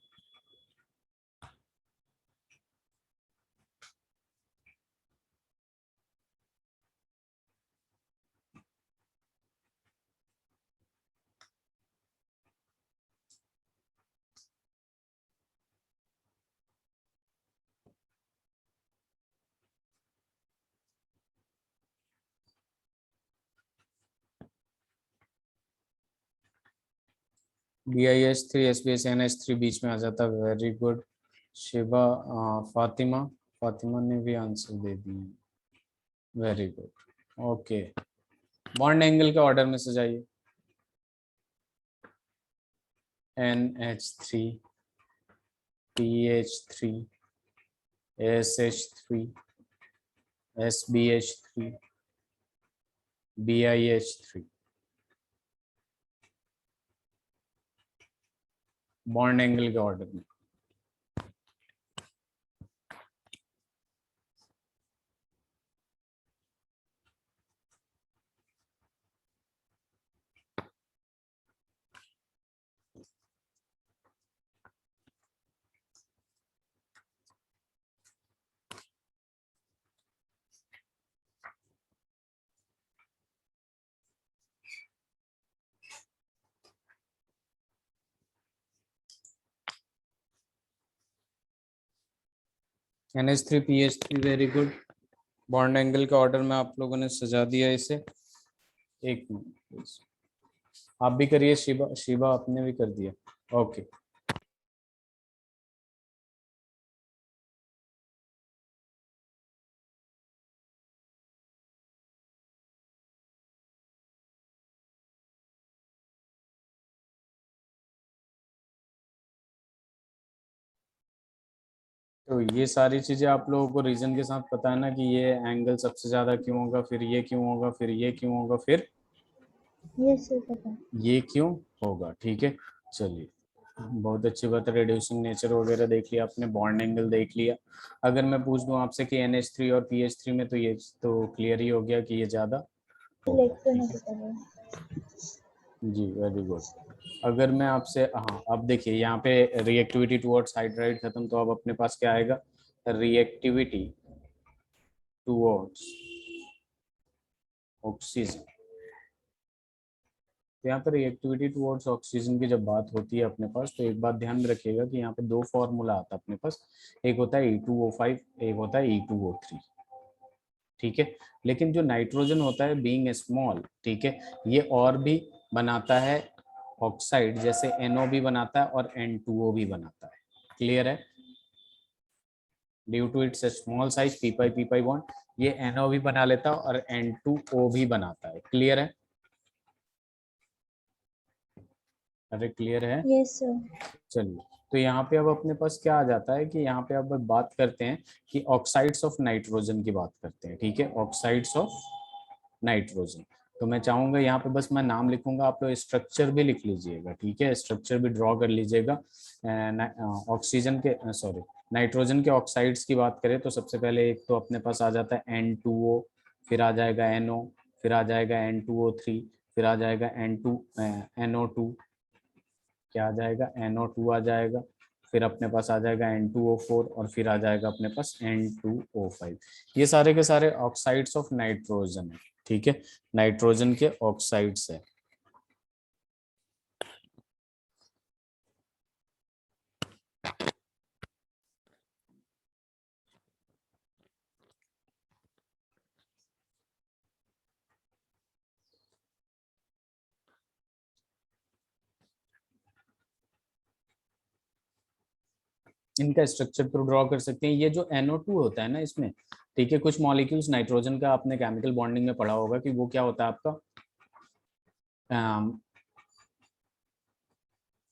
Speaker 1: BiH3, SBH, NH3 बीच में आ जाता, वेरी गुड। शिवा, फातिमा, फातिमा ने भी आंसर दे दिए, very good. Okay, bond angle के ऑर्डर में सजाइए। NH3, PH3, SH3, SBH3, BIH3, bond angle के ऑर्डर में। NH3, PH3, very good. Bond angle के ऑर्डर में आप लोगों ने सजा दिया इसे। एक मिनट प्लीज, आप भी करिए। शिवा, शिवा आपने भी कर दिया। ओके, तो ये सारी चीजें आप लोगों को रीजन के साथ पता है ना, कि ये एंगल सबसे ज्यादा क्यों होगा, फिर ये क्यों होगा, फिर ये क्यों होगा, फिर
Speaker 2: यस सर पता है।
Speaker 1: ये क्यों होगा। ठीक है, चलिए, बहुत अच्छी बात है। रिड्यूसिंग नेचर वगैरह देख लिया आपने, बॉन्ड एंगल देख लिया। अगर मैं पूछ दूं आपसे कि NH3 और PH3 में, तो ये तो क्लियर ही हो गया कि ये ज्यादा होगा। ठीक है जी, वेरी गुड। अगर मैं आपसे, हाँ अब देखिए यहाँ पे रिएक्टिविटी टुवर्ड्स हाइड्राइड खत्म, तो अब अपने पास क्या आएगा, रिएक्टिविटी टुवर्ड्स ऑक्सीजन। तो यहाँ पर रिएक्टिविटी टुवर्ड्स ऑक्सीजन की जब बात होती है अपने पास, तो एक बात ध्यान में रखिएगा कि यहाँ पे दो फॉर्मूला आता है अपने पास। एक होता है E2O5, एक होता है E2O3। ठीक है, लेकिन जो नाइट्रोजन होता है बीइंग स्मॉल, ठीक है, ये और भी बनाता है ऑक्साइड, जैसे NO भी बनाता है और N2O भी बनाता है। क्लियर है? Due to its small size P pi bond, ये NO भी बना लेता है और N2O भी बनाता है। क्लियर है? अरे क्लियर है?
Speaker 2: Yes sir.
Speaker 1: चलिए, तो यहाँ पे अब अपने पास क्या आ जाता है कि यहाँ पे अब बात करते हैं कि ऑक्साइड्स ऑफ नाइट्रोजन की बात करते हैं। ठीक है, ऑक्साइड्स ऑफ नाइट्रोजन। तो मैं चाहूंगा यहाँ पे बस मैं नाम लिखूंगा, आप लोग स्ट्रक्चर भी लिख लीजिएगा। ठीक है, स्ट्रक्चर भी ड्रॉ कर लीजिएगा। ऑक्सीजन के, सॉरी, नाइट्रोजन के ऑक्साइड्स की बात करें तो सबसे पहले एक तो अपने पास आ जाता है N2O, फिर आ जाएगा NO, फिर आ जाएगा N2O3, फिर आ जाएगा NO2, क्या आ जाएगा, NO2 आ जाएगा, फिर अपने पास आ जाएगा N2O4, और फिर आ जाएगा अपने पास N2O5। ये सारे के सारे ऑक्साइड्स ऑफ नाइट्रोजन है। ठीक है, नाइट्रोजन के ऑक्साइड्स है। इनका स्ट्रक्चर तो ड्रॉ कर सकते हैं। ये जो NO2 होता है ना इसमें, ठीक है, कुछ मॉलिक्यूल्स नाइट्रोजन का आपने केमिकल बॉन्डिंग में पढ़ा होगा कि वो क्या होता है आपका,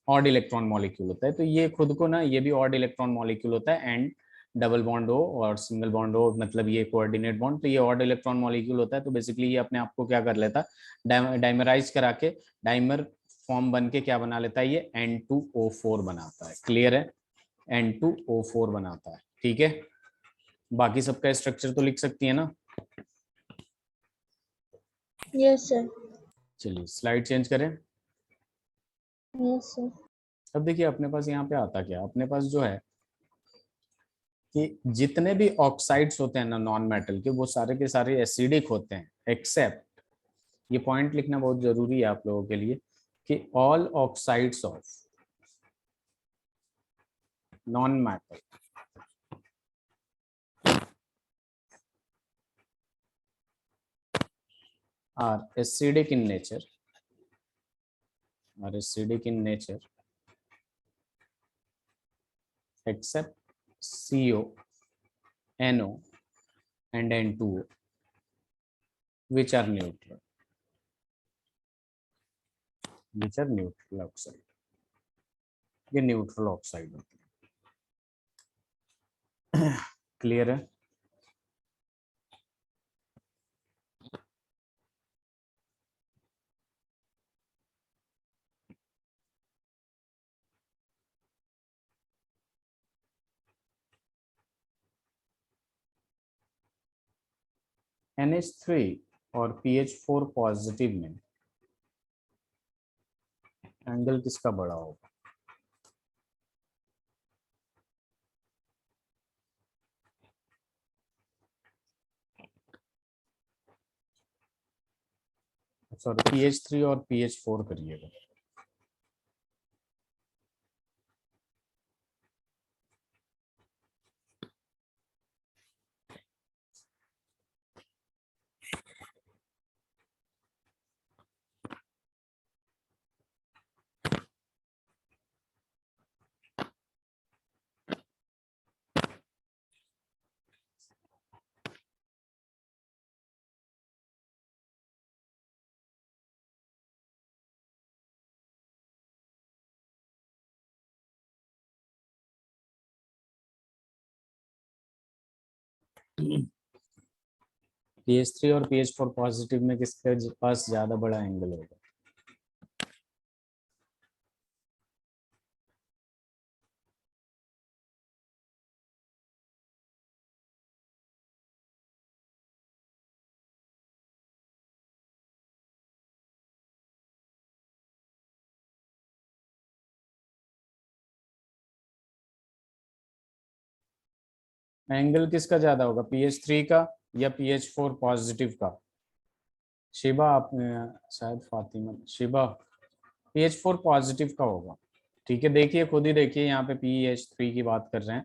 Speaker 1: ऑड इलेक्ट्रॉन मॉलिक्यूल होता है। तो ये खुद को ना, ये भी ऑड इलेक्ट्रॉन मॉलिक्यूल होता है। एंड डबल बॉन्ड हो और सिंगल बॉन्ड हो, मतलब ये कोऑर्डिनेट बॉन्ड, तो ये ऑड इलेक्ट्रॉन मॉलिक्यूल होता है। तो बेसिकली ये अपने आप को क्या कर लेता है, डाइमराइज करा के डाइमर फॉर्म बन के क्या बना लेता है, ये N2O4 बनाता है। क्लियर है? N2O4 बनाता है। ठीक है, बाकी सबका स्ट्रक्चर तो लिख सकती है ना।
Speaker 2: Yes sir.
Speaker 1: चलिए स्लाइड चेंज करें।
Speaker 2: Yes sir.
Speaker 1: अब देखिए अपने पास यहाँ पे आता क्या, अपने पास जो है कि जितने भी ऑक्साइड्स होते हैं ना नॉन मेटल के, वो सारे के सारे एसिडिक होते हैं, एक्सेप्ट, ये पॉइंट लिखना बहुत जरूरी है आप लोगों के लिए, कि all oxides of non metal are acidic in nature, are acidic in nature, except CO, NO and N2O which are neutral. Which are neutral oxide. ये न्यूट्रल ऑक्साइड होते हैं. क्लियर है? NH3 और PH4 पॉजिटिव में angle किसका बड़ा होगा? Sorry, PH3 और PH4 करिएगा. PH3 और PH4 पॉजिटिव में किसके पास ज्यादा बड़ा एंगल होगा? एंगल किसका ज्यादा होगा, PH3 का या PH4 पॉजिटिव का? शिबा, आपने शायद फातिमा, शिबा, PH4 पॉजिटिव का होगा. ठीक है, देखिए खुद ही देखिए, यहाँ पे PH3 की बात कर रहे हैं.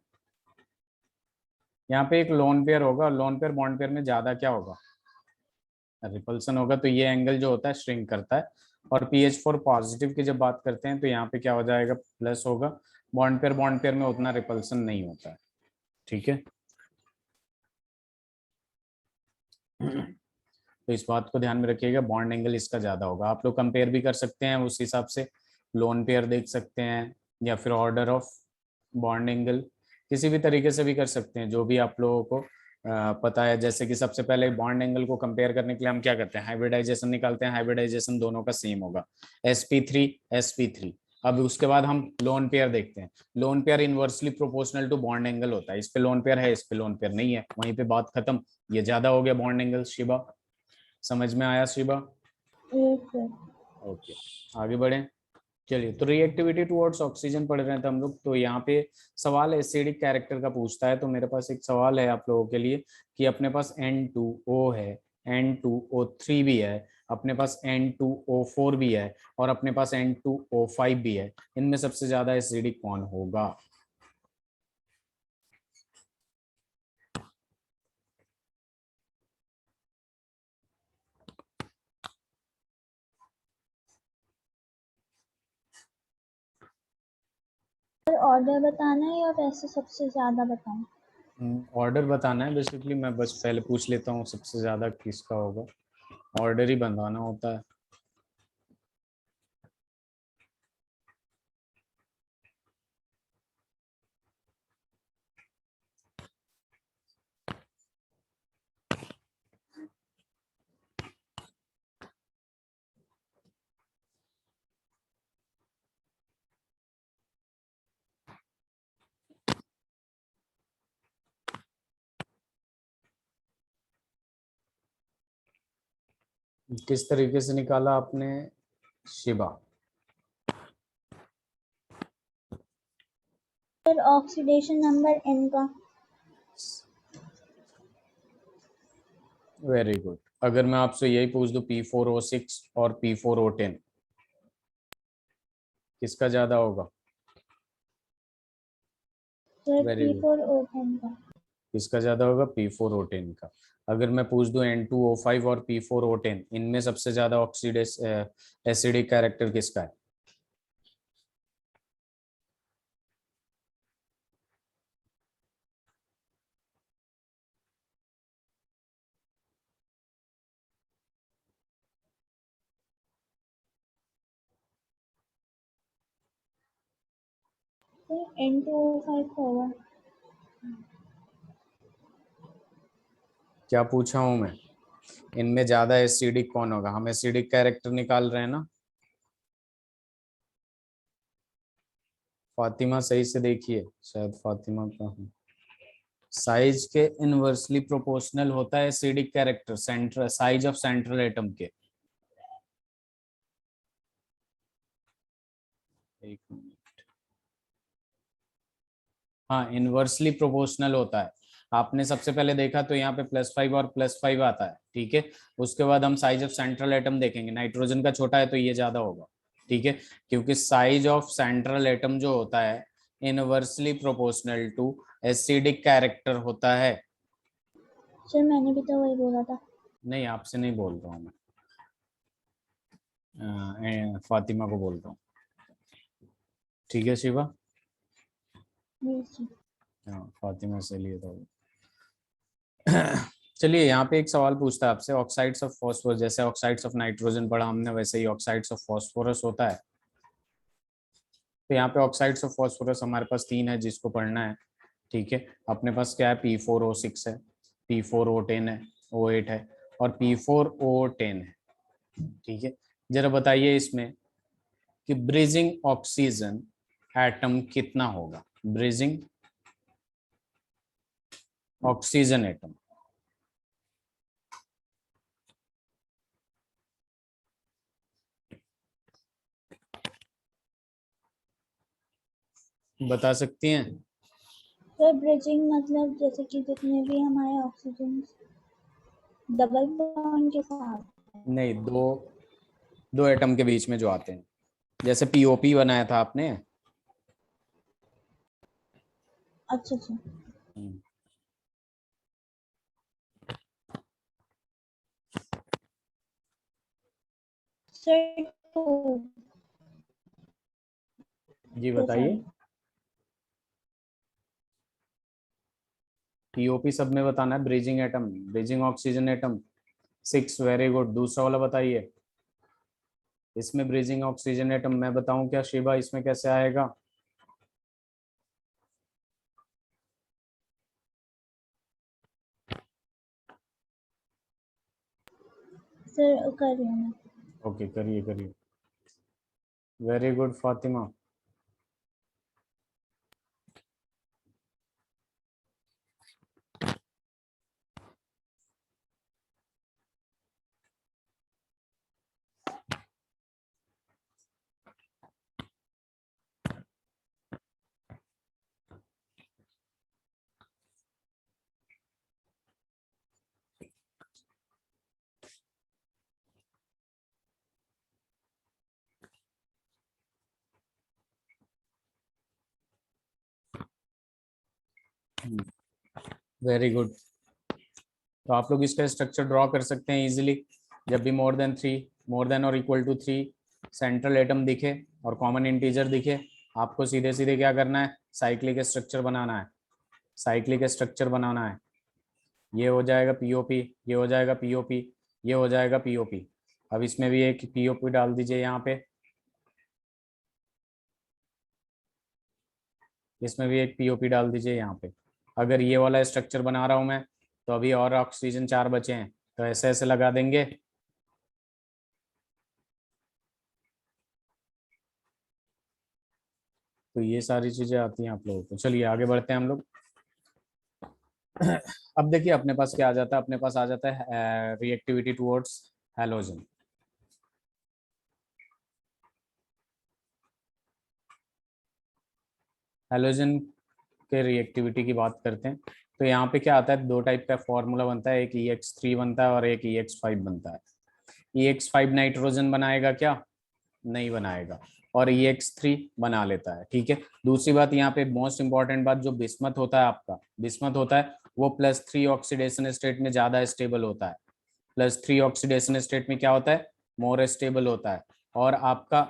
Speaker 1: यहाँ पे एक लोन पेयर होगा, लोन पेयर बॉन्ड पेयर में ज्यादा क्या होगा? रिपल्सन होगा. तो ये एंगल जो होता है श्रिंक करता है. और PH4 पॉजिटिव की जब बात करते हैं तो यहाँ पे क्या हो जाएगा? प्लस होगा. बॉन्ड पेयर में उतना रिपल्सन नहीं होता है. ठीक है, तो इस बात को ध्यान में रखिएगा, बॉन्ड एंगल इसका ज्यादा होगा. आप लोग कंपेयर भी कर सकते हैं उस हिसाब से, लोन पेयर देख सकते हैं या फिर ऑर्डर ऑफ बॉन्ड एंगल, किसी भी तरीके से भी कर सकते हैं, जो भी आप लोगों को पता है. जैसे कि सबसे पहले बॉन्ड एंगल को कंपेयर करने के लिए हम क्या करते हैं? हाइब्रिडाइजेशन निकालते हैं. हाइब्रिडाइजेशन दोनों का सेम होगा, sp3 sp3. अब उसके बाद हम लोन पेयर देखते हैं. Lone pair inversely proportional to bond angle होता है. इस पे लोन पेयर है, इस पे लोन पेयर नहीं है, वहीं पे बात खत्म. ये ज्यादा हो गया बॉन्ड एंगल. शिबा, समझ में आया शिबा? ओके, आगे बढ़े. चलिए, तो रिएक्टिविटी टुवर्ड्स ऑक्सीजन पढ़ रहे थे हम लोग. तो यहाँ पे सवाल एसिडिक कैरेक्टर का पूछता है. तो मेरे पास एक सवाल है आप लोगों के लिए कि अपने पास N2O है, N2O3 भी है, अपने पास N2O4 भी है और अपने पास N2O5 भी है. इनमें सबसे ज्यादा एसिडिक कौन होगा?
Speaker 2: ऑर्डर बताना है या वैसे सबसे ज्यादा बताऊं?
Speaker 1: ऑर्डर बताना है बेसिकली. मैं बस पहले पूछ लेता हूँ सबसे ज्यादा किसका होगा. ऑर्डर ही बनवाना होता है. किस तरीके से निकाला आपने शिबा?
Speaker 2: फिर ऑक्सीडेशन नंबर N का.
Speaker 1: Very good. अगर मैं आपसे यही पूछ दूं P4O6 और P4O10 किसका ज्यादा होगा? Very good.
Speaker 2: P4O10 का.
Speaker 1: किसका ज्यादा होगा? P4O10 का. अगर मैं पूछ दूं N2O5 और P4O10 इनमें सबसे ज्यादा ऑक्सीडेस एसिडिक कैरेक्टर किसका है?
Speaker 2: सर N2O5 होगा।
Speaker 1: क्या पूछा हूं मैं? इनमें ज्यादा एसिडिक कौन होगा? हम एसिडिक कैरेक्टर निकाल रहे हैं ना। फातिमा सही से देखिए, शायद फातिमा का हूँ। साइज के इनवर्सली प्रोपोर्शनल होता है acidic character central size of central atom के। एक मिनट। हाँ, इनवर्सली प्रोपोर्शनल होता है। आपने सबसे पहले देखा तो यहाँ पे +5 और +5 आता है, ठीक है। उसके बाद हम साइज ऑफ सेंट्रल एटम देखेंगे, नाइट्रोजन का छोटा है तो ये ज्यादा होगा, ठीक है। क्योंकि साइज ऑफ सेंट्रल एटम जो होता है inversely proportional to acidic character होता है।
Speaker 2: सर मैंने भी तो वही बोला था।
Speaker 1: नहीं, आपसे नहीं बोल रहा हूँ मैं, फातिमा को बोल रहा हूँ, ठीक है शिवा।
Speaker 2: Yes, sir.
Speaker 1: हाँ, फातिमा से लिए था। चलिए, यहाँ पे एक सवाल पूछता है आपसे, ऑक्साइड्स ऑफ फॉस्फोरस, जैसे ऑक्साइड्स ऑफ नाइट्रोजन पढ़ा हमने वैसे ही ऑक्साइड्स ऑफ फॉस्फोरस होता है। तो यहाँ पे ऑक्साइड्स ऑफ फॉस्फोरस हमारे पास 3 है जिसको पढ़ना है, ठीक है। अपने पास क्या है, P4O6 है, P4O10 है, O8 है और P4O10 है, ठीक है। जरा बताइए इसमें कि ब्रीजिंग ऑक्सीजन एटम कितना होगा, ब्रीजिंग ऑक्सीजन एटम। बता सकती हैं?
Speaker 2: सर ब्रिजिंग मतलब जैसे कि जितने भी हमारे ऑक्सीजन डबल बॉन्ड के साथ।
Speaker 1: नहीं, दो एटम के बीच में जो आते हैं, जैसे POP बनाया था आपने।
Speaker 2: अच्छा अच्छा। Sir two.
Speaker 1: जी
Speaker 2: टू
Speaker 1: बताइए।
Speaker 2: सॉरी।
Speaker 1: POP सब में बताना है, bridging atom, bridging oxygen atom 6, very good. दूसरा वाला बताइए, इसमें ब्रीजिंग ऑक्सीजन एटम मैं बताऊं क्या शिवा, इसमें कैसे आएगा?
Speaker 2: सर कर रही हूँ मैं।
Speaker 1: ओके, करिए करिए, very good Fatima. Very good. तो आप लोग इसका स्ट्रक्चर ड्रॉ कर सकते हैं इजीली। जब भी मोर देन और इक्वल टू 3 सेंट्रल एटम दिखे और कॉमन इंटीजर दिखे, आपको सीधे सीधे क्या करना है, साइक्लिक स्ट्रक्चर बनाना है, साइक्लिक स्ट्रक्चर बनाना है। ये हो जाएगा POP, ये हो जाएगा POP, ये हो जाएगा POP। अब इसमें भी एक POP डाल दीजिए यहाँ पे, इसमें भी एक POP डाल दीजिए यहाँ पे। अगर ये वाला स्ट्रक्चर बना रहा हूँ मैं, तो अभी और ऑक्सीजन 4 बचे हैं, तो ऐसे ऐसे लगा देंगे। तो ये सारी चीजें आती हैं आप लोगों को। चलिए आगे बढ़ते हैं हम लोग। अब देखिए अपने पास क्या आ जाता है, अपने पास आ जाता है रिएक्टिविटी टुवर्ड्स हैलोजन। हैलोजन के रिएक्टिविटी की बात करते हैं, तो यहाँ पे क्या आता है, 2 टाइप का फॉर्मूला बनता है, एक EX3 बनता है और एक EX5 बनता है। EX5 नाइट्रोजन बनाएगा क्या? नहीं बनाएगा, और EX3 बना लेता है, ठीक है। दूसरी बात यहाँ पे मोस्ट इंपॉर्टेंट बात, जो बिस्मथ होता है आपका, बिस्मथ होता है वो +3 ऑक्सीडेशन स्टेट में ज्यादा स्टेबल होता है। +3 ऑक्सीडेशन स्टेट में क्या होता है, मोर स्टेबल होता है। और आपका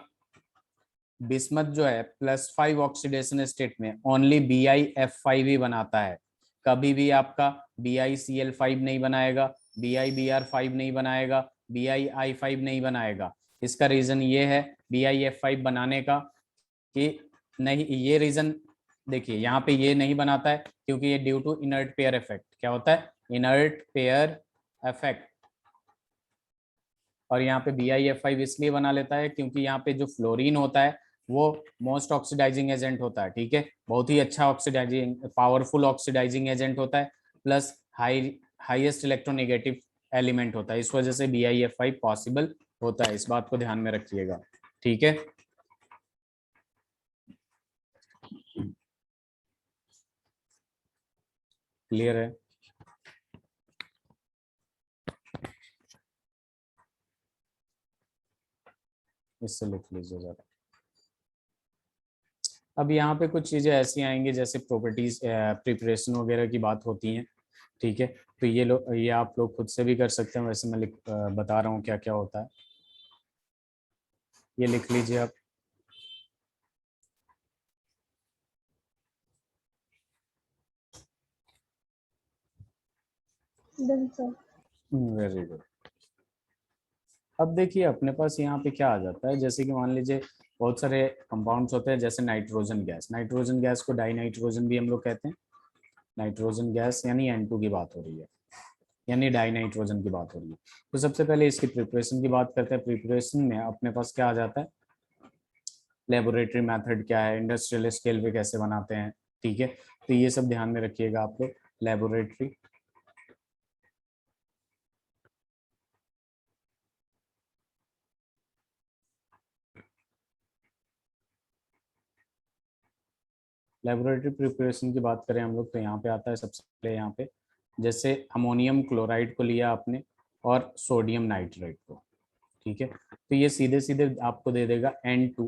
Speaker 1: बिस्मथ जो है +5 ऑक्सीडेशन स्टेट में ओनली BiF5 ही बनाता है। कभी भी आपका BiCl5 नहीं बनाएगा, BiBr5 नहीं बनाएगा, BiI5 नहीं बनाएगा। इसका रीजन ये है BiF5 बनाने का कि नहीं, ये रीजन देखिए यहाँ पे ये नहीं बनाता है क्योंकि ये due to inert pair effect. क्या होता है? Inert pair effect. और यहाँ पे BiF5 इसलिए बना लेता है क्योंकि यहाँ पे जो फ्लोरीन होता है वो मोस्ट ऑक्सीडाइजिंग एजेंट होता है। ठीक है, बहुत ही अच्छा ऑक्सीडाइजिंग, पावरफुल ऑक्सीडाइजिंग एजेंट होता है, प्लस हाईएस्ट इलेक्ट्रोनेगेटिव एलिमेंट होता है। इस वजह से BiF5 पॉसिबल होता है, इस बात को ध्यान में रखिएगा। ठीक है, क्लियर है? इससे लिख लीजिए जरा। अब यहाँ पे कुछ चीजें ऐसी आएंगी जैसे प्रॉपर्टीज प्रिपरेशन वगैरह की बात होती हैं। ठीक है, तो ये आप लोग खुद से भी कर सकते हैं, वैसे मैं बता रहा हूँ क्या क्या होता है। ये लिख लीजिए आप।
Speaker 2: Done sir.
Speaker 1: Very good. अब देखिए अपने पास यहाँ पे क्या आ जाता है, जैसे कि मान लीजिए बहुत सारे कंपाउंड्स होते हैं जैसे नाइट्रोजन गैस। नाइट्रोजन गैस को डाई नाइट्रोजन भी हम लोग कहते हैं। नाइट्रोजन गैस यानी N2 की बात हो रही है, यानी डाई नाइट्रोजन की बात हो रही है। तो सबसे पहले इसकी प्रिपरेशन की बात करते हैं। प्रिपरेशन में अपने पास क्या आ जाता है, लेबोरेटरी मेथड क्या है, इंडस्ट्रियल स्केल पे कैसे बनाते हैं। ठीक है, तो ये सब ध्यान में रखिएगा आप लोग। लेबोरेटरी, लेबोरेटरी प्रिपरेशन की बात करें हम लोग तो यहाँ पे आता है सबसे पहले यहाँ पे, जैसे अमोनियम क्लोराइड को लिया आपने और सोडियम नाइट्रेट को। ठीक है, तो ये सीधे सीधे आपको दे देगा N2,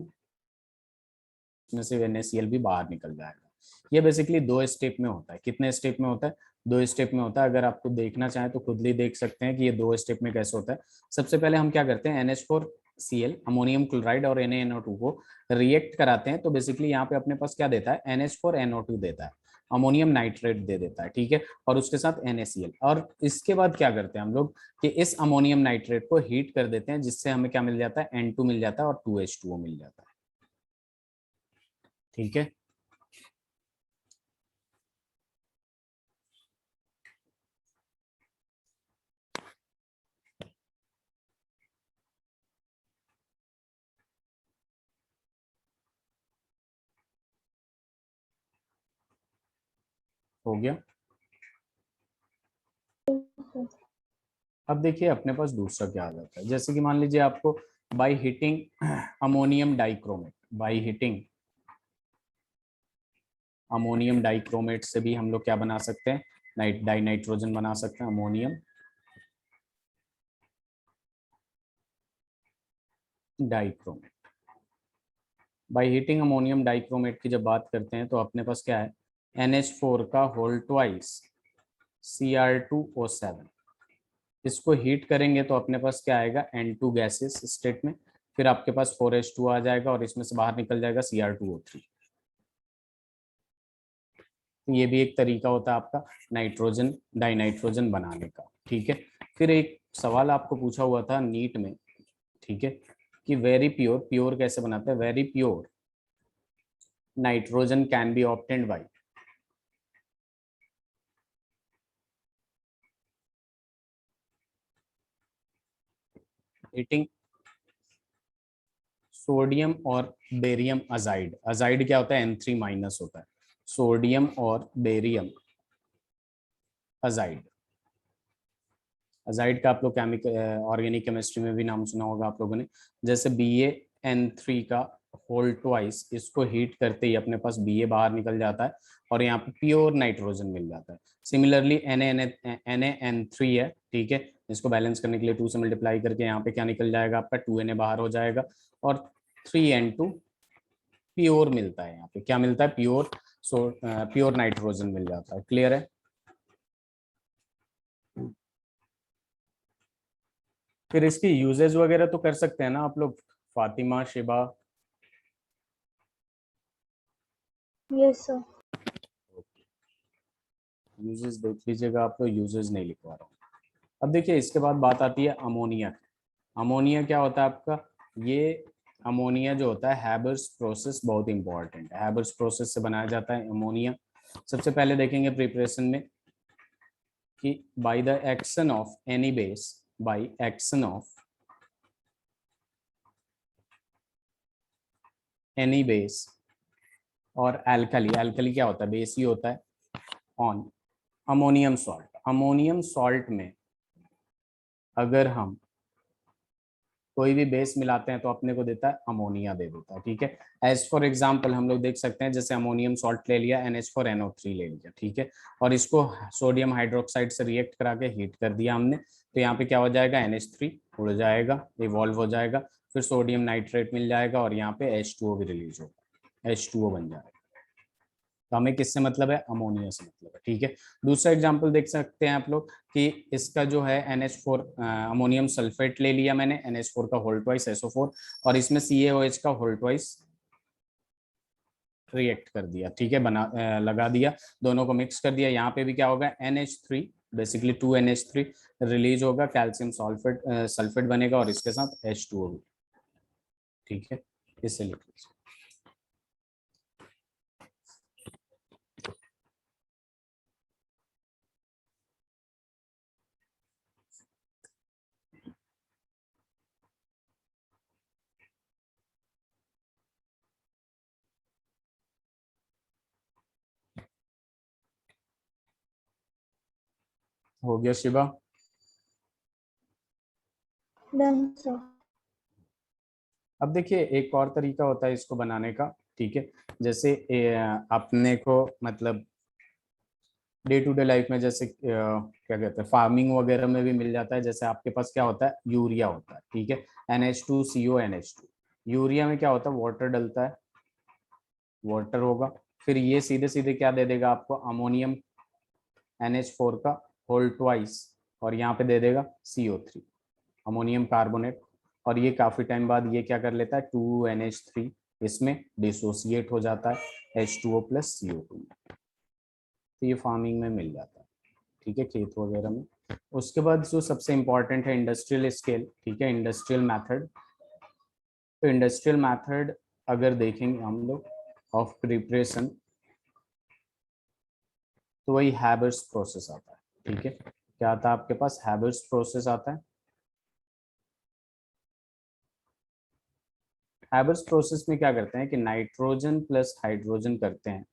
Speaker 1: इसमें से NaCl भी बाहर निकल जाएगा। ये बेसिकली 2 स्टेप में होता है। कितने स्टेप में होता है? 2 स्टेप में होता है। अगर आपको देखना चाहें तो खुद ही देख सकते हैं कि ये 2 स्टेप में कैसे होता है। सबसे पहले हम क्या करते हैं, NH4Cl अमोनियम क्लोराइड और NaNO2 को रिएक्ट कराते हैं। तो बेसिकली यहाँ पे अपने पास क्या देता है, NH4NO2 देता है, अमोनियम नाइट्रेट दे देता है। ठीक है, और उसके साथ NaCl। और इसके बाद क्या करते हैं हम लोग कि इस अमोनियम नाइट्रेट को हीट कर देते हैं, जिससे हमें क्या मिल जाता है, N2 मिल जाता है और 2H2O मिल जाता है। ठीक है, हो गया। अब देखिए अपने पास दूसरा क्या आ जाता है, जैसे कि मान लीजिए आपको by heating ammonium dichromate, by heating ammonium dichromate से भी हम लोग क्या बना सकते हैं, डाई नाइट्रोजन बना सकते हैं, ammonium dichromate. By heating ammonium dichromate की जब बात करते हैं तो अपने पास क्या है, NH4 का होल ट्वाइस Cr2O7। इसको हीट करेंगे तो अपने पास क्या आएगा, N2 गैसेस स्टेट में, फिर आपके पास 4H2 आ जाएगा और इसमें से बाहर निकल जाएगा Cr2O3। तो ये भी एक तरीका होता है आपका नाइट्रोजन डाई नाइट्रोजन बनाने का। ठीक है, फिर एक सवाल आपको पूछा हुआ था नीट में, ठीक है, कि वेरी प्योर, प्योर कैसे बनाते हैं, very pure nitrogen can be obtained by heating sodium और बेरियम अजाइड। अजाइड क्या होता है, N3 माइनस होता है, सोडियम और बेरियम अजाइड। अजाइड का आप लोग केमिकल ऑर्गेनिक केमिस्ट्री में भी नाम सुना होगा आप लोगों ने। जैसे BaN3 का होल ट्वाइस, इसको हीट करते ही अपने पास Ba बाहर निकल जाता है और यहाँ पे प्योर नाइट्रोजन मिल जाता है। सिमिलरली NaN3 है, ठीक है, इसको बैलेंस करने के लिए 2 से मल्टीप्लाई करके यहाँ पे क्या निकल जाएगा आपका, 2Na बाहर हो जाएगा और 3N2 प्योर मिलता है। यहाँ पे क्या मिलता है, प्योर, प्योर नाइट्रोजन मिल जाता है। क्लियर है? फिर इसकी यूजेज वगैरह तो कर सकते हैं ना आप लोग, Fatima, Shiba?
Speaker 2: Yes sir.
Speaker 1: Uses देख लीजिएगा आप लोग, यूजेस नहीं लिखवा रहा हूँ। अब देखिए इसके बाद बात आती है अमोनिया। अमोनिया क्या होता है आपका, ये अमोनिया जो होता है हैबर्स प्रोसेस बहुत इंपॉर्टेंट है, हैबर्स प्रोसेस से बनाया जाता है अमोनिया। सबसे पहले देखेंगे प्रिपरेशन में कि by the action of any base, by action of any base और एल्कली, एल्कली क्या होता है, बेस ही होता है, on ammonium salt, ammonium salt में अगर हम कोई भी बेस मिलाते हैं तो अपने को देता है अमोनिया दे देता है, ठीक है। एज फॉर एग्जांपल हम लोग देख सकते हैं, जैसे अमोनियम सॉल्ट ले लिया, NH4NO3 ले लिया, ठीक है, और इसको सोडियम हाइड्रोक्साइड से रिएक्ट करा के हीट कर दिया हमने, तो यहाँ पे क्या हो जाएगा, NH3 उड़ जाएगा, इवॉल्व हो जाएगा, फिर सोडियम नाइट्रेट मिल जाएगा और यहाँ पे H2O भी रिलीज होगा, H2O बन जाएगा। तो हमें किससे मतलब है, अमोनिया से मतलब है, ठीक है। दूसरा एग्जांपल देख सकते हैं आप लोग कि इसका जो है NH4 अमोनियम सल्फेट ले लिया मैंने, NH4 का होल ट्वाइस SO4 और इसमें CaOH का होल ट्वाइस रिएक्ट कर दिया, ठीक है, बना लगा दिया, दोनों को मिक्स कर दिया, यहाँ पे भी क्या होगा, NH3 बेसिकली 2NH3 रिलीज होगा, कैल्शियम सल्फेट सल्फेट बनेगा और इसके साथ H2O भी, ठीक है, इससे लिख लीजिए। हो गया शिवा?
Speaker 2: Done sir.
Speaker 1: अब देखिए एक और तरीका होता है इसको बनाने का, ठीक है, जैसे अपने को मतलब डे टू डे लाइफ में जैसे क्या कहते हैं, फार्मिंग वगैरह में भी मिल जाता है, जैसे आपके पास क्या होता है, यूरिया होता है, ठीक है, NH2CO NH2, यूरिया में क्या होता है, वाटर डलता है, वाटर होगा, फिर ये सीधे सीधे क्या दे देगा आपको, अमोनियम NH4 का होल ट्वाइस और यहाँ पे दे देगा CO3 अमोनियम कार्बोनेट, और ये काफी टाइम बाद ये क्या कर लेता है, 2NH3 इसमें डिसोसिएट हो जाता है H2O प्लस CO2, तो ये फार्मिंग में मिल जाता है, ठीक है, खेत वगैरह में। उसके बाद जो सबसे इंपॉर्टेंट है इंडस्ट्रियल स्केल, ठीक है, इंडस्ट्रियल मेथड, तो इंडस्ट्रियल मेथड अगर देखेंगे हम लोग ऑफ प्रिपरेशन, तो वही हैबर्स प्रोसेस आता है, ठीक है, क्या आता है आपके पास, हैबर्स प्रोसेस आता है। हैबर्स प्रोसेस में क्या करते हैं कि नाइट्रोजन प्लस हाइड्रोजन करते हैं,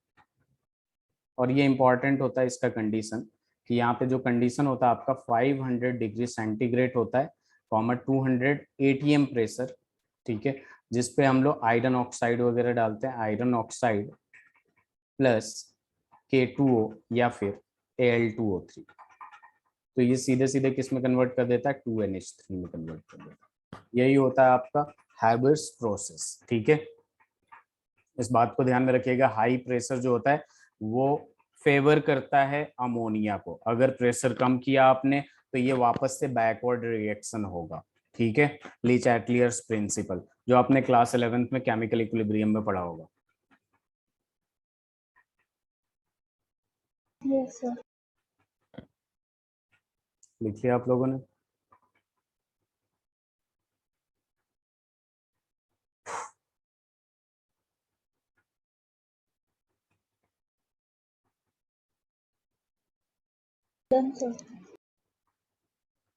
Speaker 1: और ये इंपॉर्टेंट होता है इसका कंडीशन, कि यहाँ पे जो कंडीशन होता है आपका 500 डिग्री सेंटीग्रेड होता है, कॉमा 200 ATM प्रेशर, ठीक है, जिसपे हम लोग आयरन ऑक्साइड वगैरह डालते हैं, आयरन ऑक्साइड प्लस K2O या फिर Al2O3, तो ये सीधे सीधे किस में कन्वर्ट कर देता है, 2NH3 में कन्वर्ट कर देता है, यही होता है आपका हैबर्स प्रोसेस, ठीक है। इस बात को ध्यान में रखिएगा, हाई प्रेशर जो होता है वो फेवर करता है अमोनिया को, अगर प्रेशर कम किया आपने तो ये वापस से बैकवर्ड रिएक्शन होगा, ठीक है, ली चैटलियर्स प्रिंसिपल जो आपने क्लास 11th में केमिकल इक्विलिब्रियम में पढ़ा होगा,
Speaker 2: यस सर।
Speaker 1: लिख लिया आप लोगों ने?
Speaker 2: Done sir.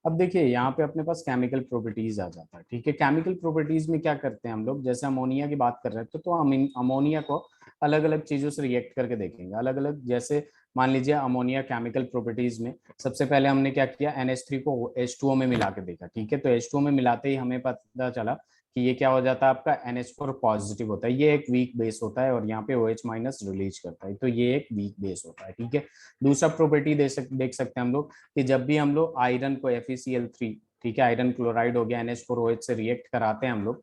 Speaker 1: अब देखिए यहाँ पे अपने पास केमिकल प्रॉपर्टीज आ जाता है, ठीक है, केमिकल प्रॉपर्टीज में क्या करते हैं हम लोग, जैसे अमोनिया की बात कर रहे हैं तो अमोनिया को अलग अलग चीजों से रिएक्ट करके देखेंगे, अलग अलग, जैसे मान लीजिए अमोनिया केमिकल प्रॉपर्टीज में सबसे पहले हमने क्या किया, NH3 को H2O में मिला के देखा, ठीक है, तो H2O में मिलाते ही हमें पता चला कि ये क्या हो जाता है आपका, NH4 पॉजिटिव होता है, ये एक वीक बेस होता है और यहाँ पे OH माइनस रिलीज करता है, तो ये एक वीक बेस होता है, ठीक है। दूसरा प्रॉपर्टी देख सकते हैं हम लोग कि जब भी हम लोग आयरन को FeCl3, ठीक है, आयरन क्लोराइड हो गया, NH4OH से रिएक्ट कराते हैं हम लोग,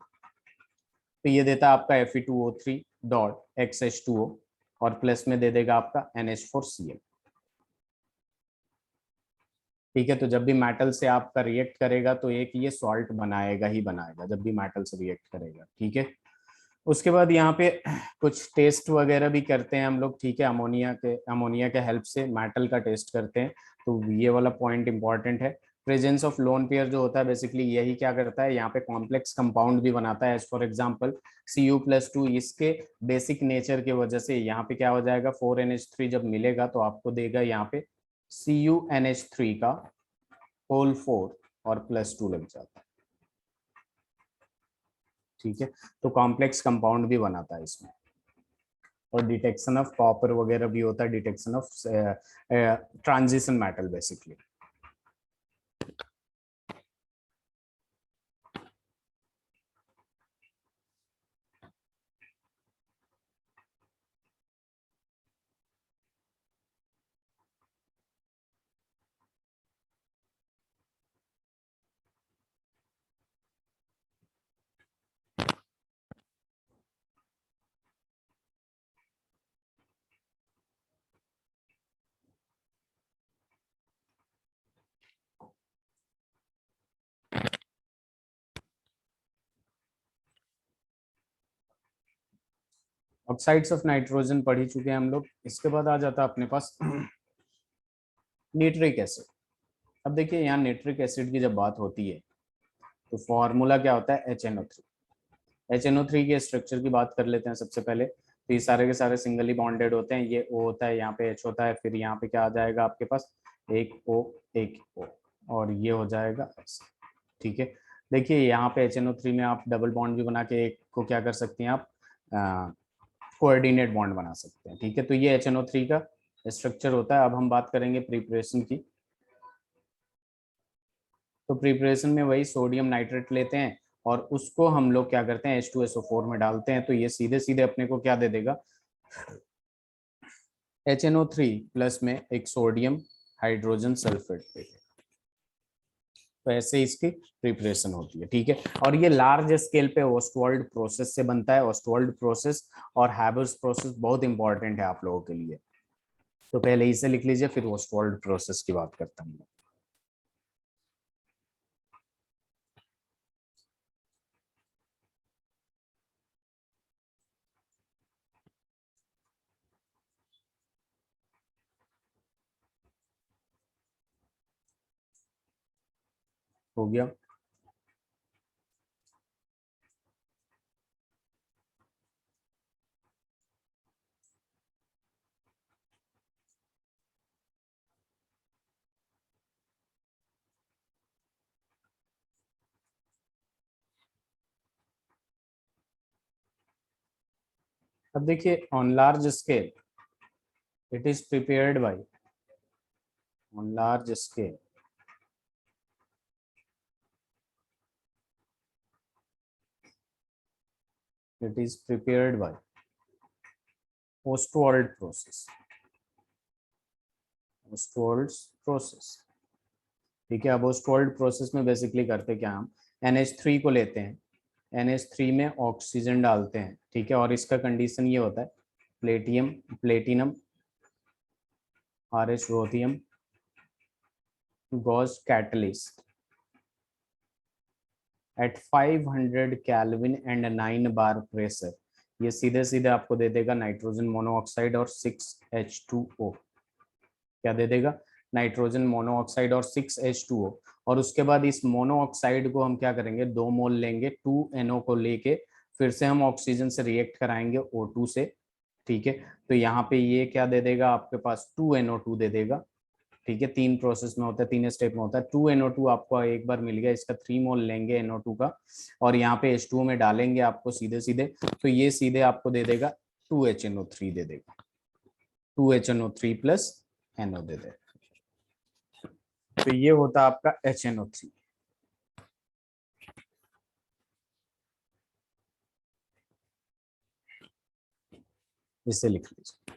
Speaker 1: तो ये देता है आपका Fe2O3 डॉट XH2O और प्लस में दे देगा आपका NH4Cl, ठीक है, तो जब भी मेटल से आपका रिएक्ट करेगा तो एक ये सॉल्ट बनाएगा ही बनाएगा, जब भी मेटल से रिएक्ट करेगा, ठीक है। उसके बाद यहाँ पे कुछ टेस्ट वगैरह भी करते हैं हम लोग, ठीक है, अमोनिया के हेल्प से मेटल का टेस्ट करते हैं, तो ये वाला पॉइंट इंपॉर्टेंट है, प्रेजेंस ऑफ लोन पेयर जो होता है बेसिकली यही क्या करता है, यहाँ पे कॉम्प्लेक्स कंपाउंड भी बनाता है। एज फॉर एग्जांपल Cu+2, इसके बेसिक नेचर की वजह से यहाँ पे क्या हो जाएगा, 4NH3 जब मिलेगा तो आपको देगा यहाँ पे CuNH3 का होल 4 और +2 लग जाता है। ठीक है, तो कॉम्प्लेक्स कंपाउंड भी बनाता है इसमें, और डिटेक्शन ऑफ कॉपर वगैरह भी होता है, detection of transition metal basically. Oxides of nitrogen पढ़ ही चुके हैं हम लोग। इसके बाद आ जाता है अपने पास नाइट्रिक एसिड। अब देखिए यहाँ नाइट्रिक एसिड की जब बात होती है तो फॉर्मूला क्या होता है, HNO3। HNO3 के स्ट्रक्चर की बात कर लेते हैं सबसे पहले। तो ये सारे के सारे सिंगली बॉन्डेड होते हैं, ये O होता है, यहाँ पे H होता है, फिर यहाँ पे क्या आ जाएगा आपके पास, एक O एक O, और ये हो जाएगा ऐसे। ठीक है, देखिए यहाँ पे HNO3 में आप डबल बॉन्ड भी बना के एक को क्या कर सकते हैं आप, कोऑर्डिनेट बॉन्ड बना सकते हैं। ठीक है, तो ये HNO3 का स्ट्रक्चर होता है। अब हम बात करेंगे प्रिपरेशन की। तो प्रिपरेशन में वही सोडियम नाइट्रेट लेते हैं और उसको हम लोग क्या करते हैं, H2SO4 में डालते हैं, तो ये सीधे सीधे अपने को क्या दे देगा, HNO3 प्लस में एक सोडियम हाइड्रोजन सल्फेट दे देगा। तो ऐसे इसकी प्रिपरेशन होती है। ठीक है, और ये लार्ज स्केल पे ऑस्टवाल्ड प्रोसेस से बनता है। ऑस्टवाल्ड प्रोसेस और हैबर्स प्रोसेस बहुत इंपॉर्टेंट है आप लोगों के लिए, तो पहले इसे लिख लीजिए, फिर ऑस्टवाल्ड प्रोसेस की बात करता हूँ। हो गया। अब देखिए on large scale it is prepared by, on large scale it is prepared by Ostwald process, Ostwald's process। ठीक है, अब Ostwald प्रोसेस में बेसिकली करते क्या हम, NH3 को लेते हैं, NH3 में ऑक्सीजन डालते हैं। ठीक है, और इसका कंडीशन ये होता है, platinum RH rhodium gauze catalyst at 500 kelvin and 9 bar pressure, ये सीधे सीधे आपको दे देगा नाइट्रोजन मोनोऑक्साइड और 6H2O। क्या दे देगा, नाइट्रोजन मोनोऑक्साइड और 6H2O। और उसके बाद इस मोनोऑक्साइड को हम क्या करेंगे, 2 मोल लेंगे 2NO को लेके, फिर से हम ऑक्सीजन से रिएक्ट कराएंगे O2 से। ठीक है, तो यहाँ पे ये क्या दे देगा आपके पास, 2NO2 दे देगा। ठीक है, 3 प्रोसेस में होता है, 3 स्टेप में होता है। 2NO2 आपको एक बार मिल गया, इसका 3 मोल लेंगे NO2 का और यहाँ पे H2O में डालेंगे आपको सीधे सीधे, तो ये सीधे आपको दे देगा 2HNO3 दे देगा, 2HNO3 प्लस NO दे देगा। तो ये होता है आपका HNO3। इसे लिख लीजिए।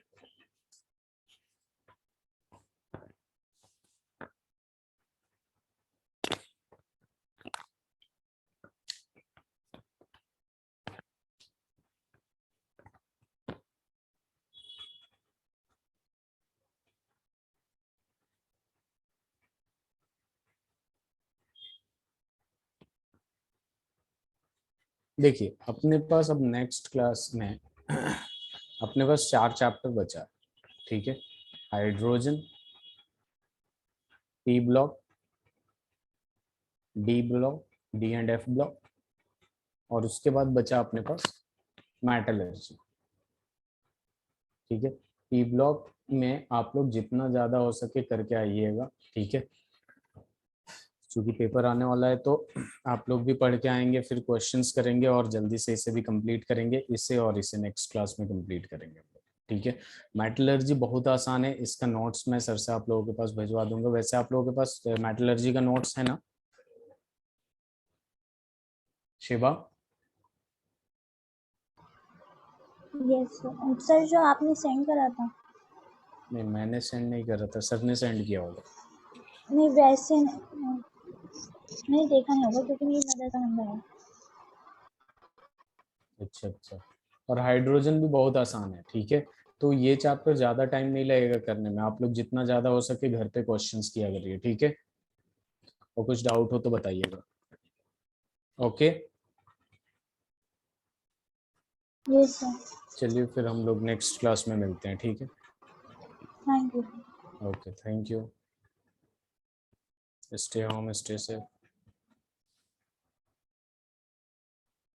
Speaker 1: देखिए अपने पास अब नेक्स्ट क्लास में अपने पास 4 चैप्टर बचा है। ठीक है, hydrogen, P block, D block, D and F block, और उसके बाद बचा अपने पास मेटलर्जी। ठीक है, पी ब्लॉक में आप लोग जितना ज्यादा हो सके करके आइएगा। ठीक है, क्योंकि पेपर आने वाला है तो आप लोग भी पढ़ के आएंगे, फिर क्वेश्चंस करेंगे और जल्दी से इसे भी कंप्लीट करेंगे, इसे और इसे नेक्स्ट क्लास में कंप्लीट करेंगे। ठीक है, मेटलर्जी बहुत आसान है, इसका नोट्स मैं सर से आप लोगों के पास भिजवा दूंगा। वैसे आप लोगों के पास मेटलर्जी का नोट्स है ना शिवा?
Speaker 2: यस सर, जो आपने सेंड करा था।
Speaker 1: नहीं, मैंने सेंड नहीं कर रहा था, सर ने सेंड किया होगा।
Speaker 2: नहीं वैसे नहीं देखा नहीं होगा क्योंकि मेरी मदर का नंबर है।
Speaker 1: अच्छा अच्छा, और हाइड्रोजन भी बहुत आसान है। ठीक है, तो ये चैप्टर ज्यादा टाइम नहीं लगेगा करने में, आप लोग जितना ज्यादा हो सके घर पे क्वेश्चंस किया करिए। ठीक है, और कुछ डाउट हो तो बताइएगा। Okay,
Speaker 2: yes sir.
Speaker 1: चलिए फिर हम लोग नेक्स्ट क्लास में मिलते हैं। ठीक है,
Speaker 2: thank you.
Speaker 1: Okay, thank you, stay home, stay safe.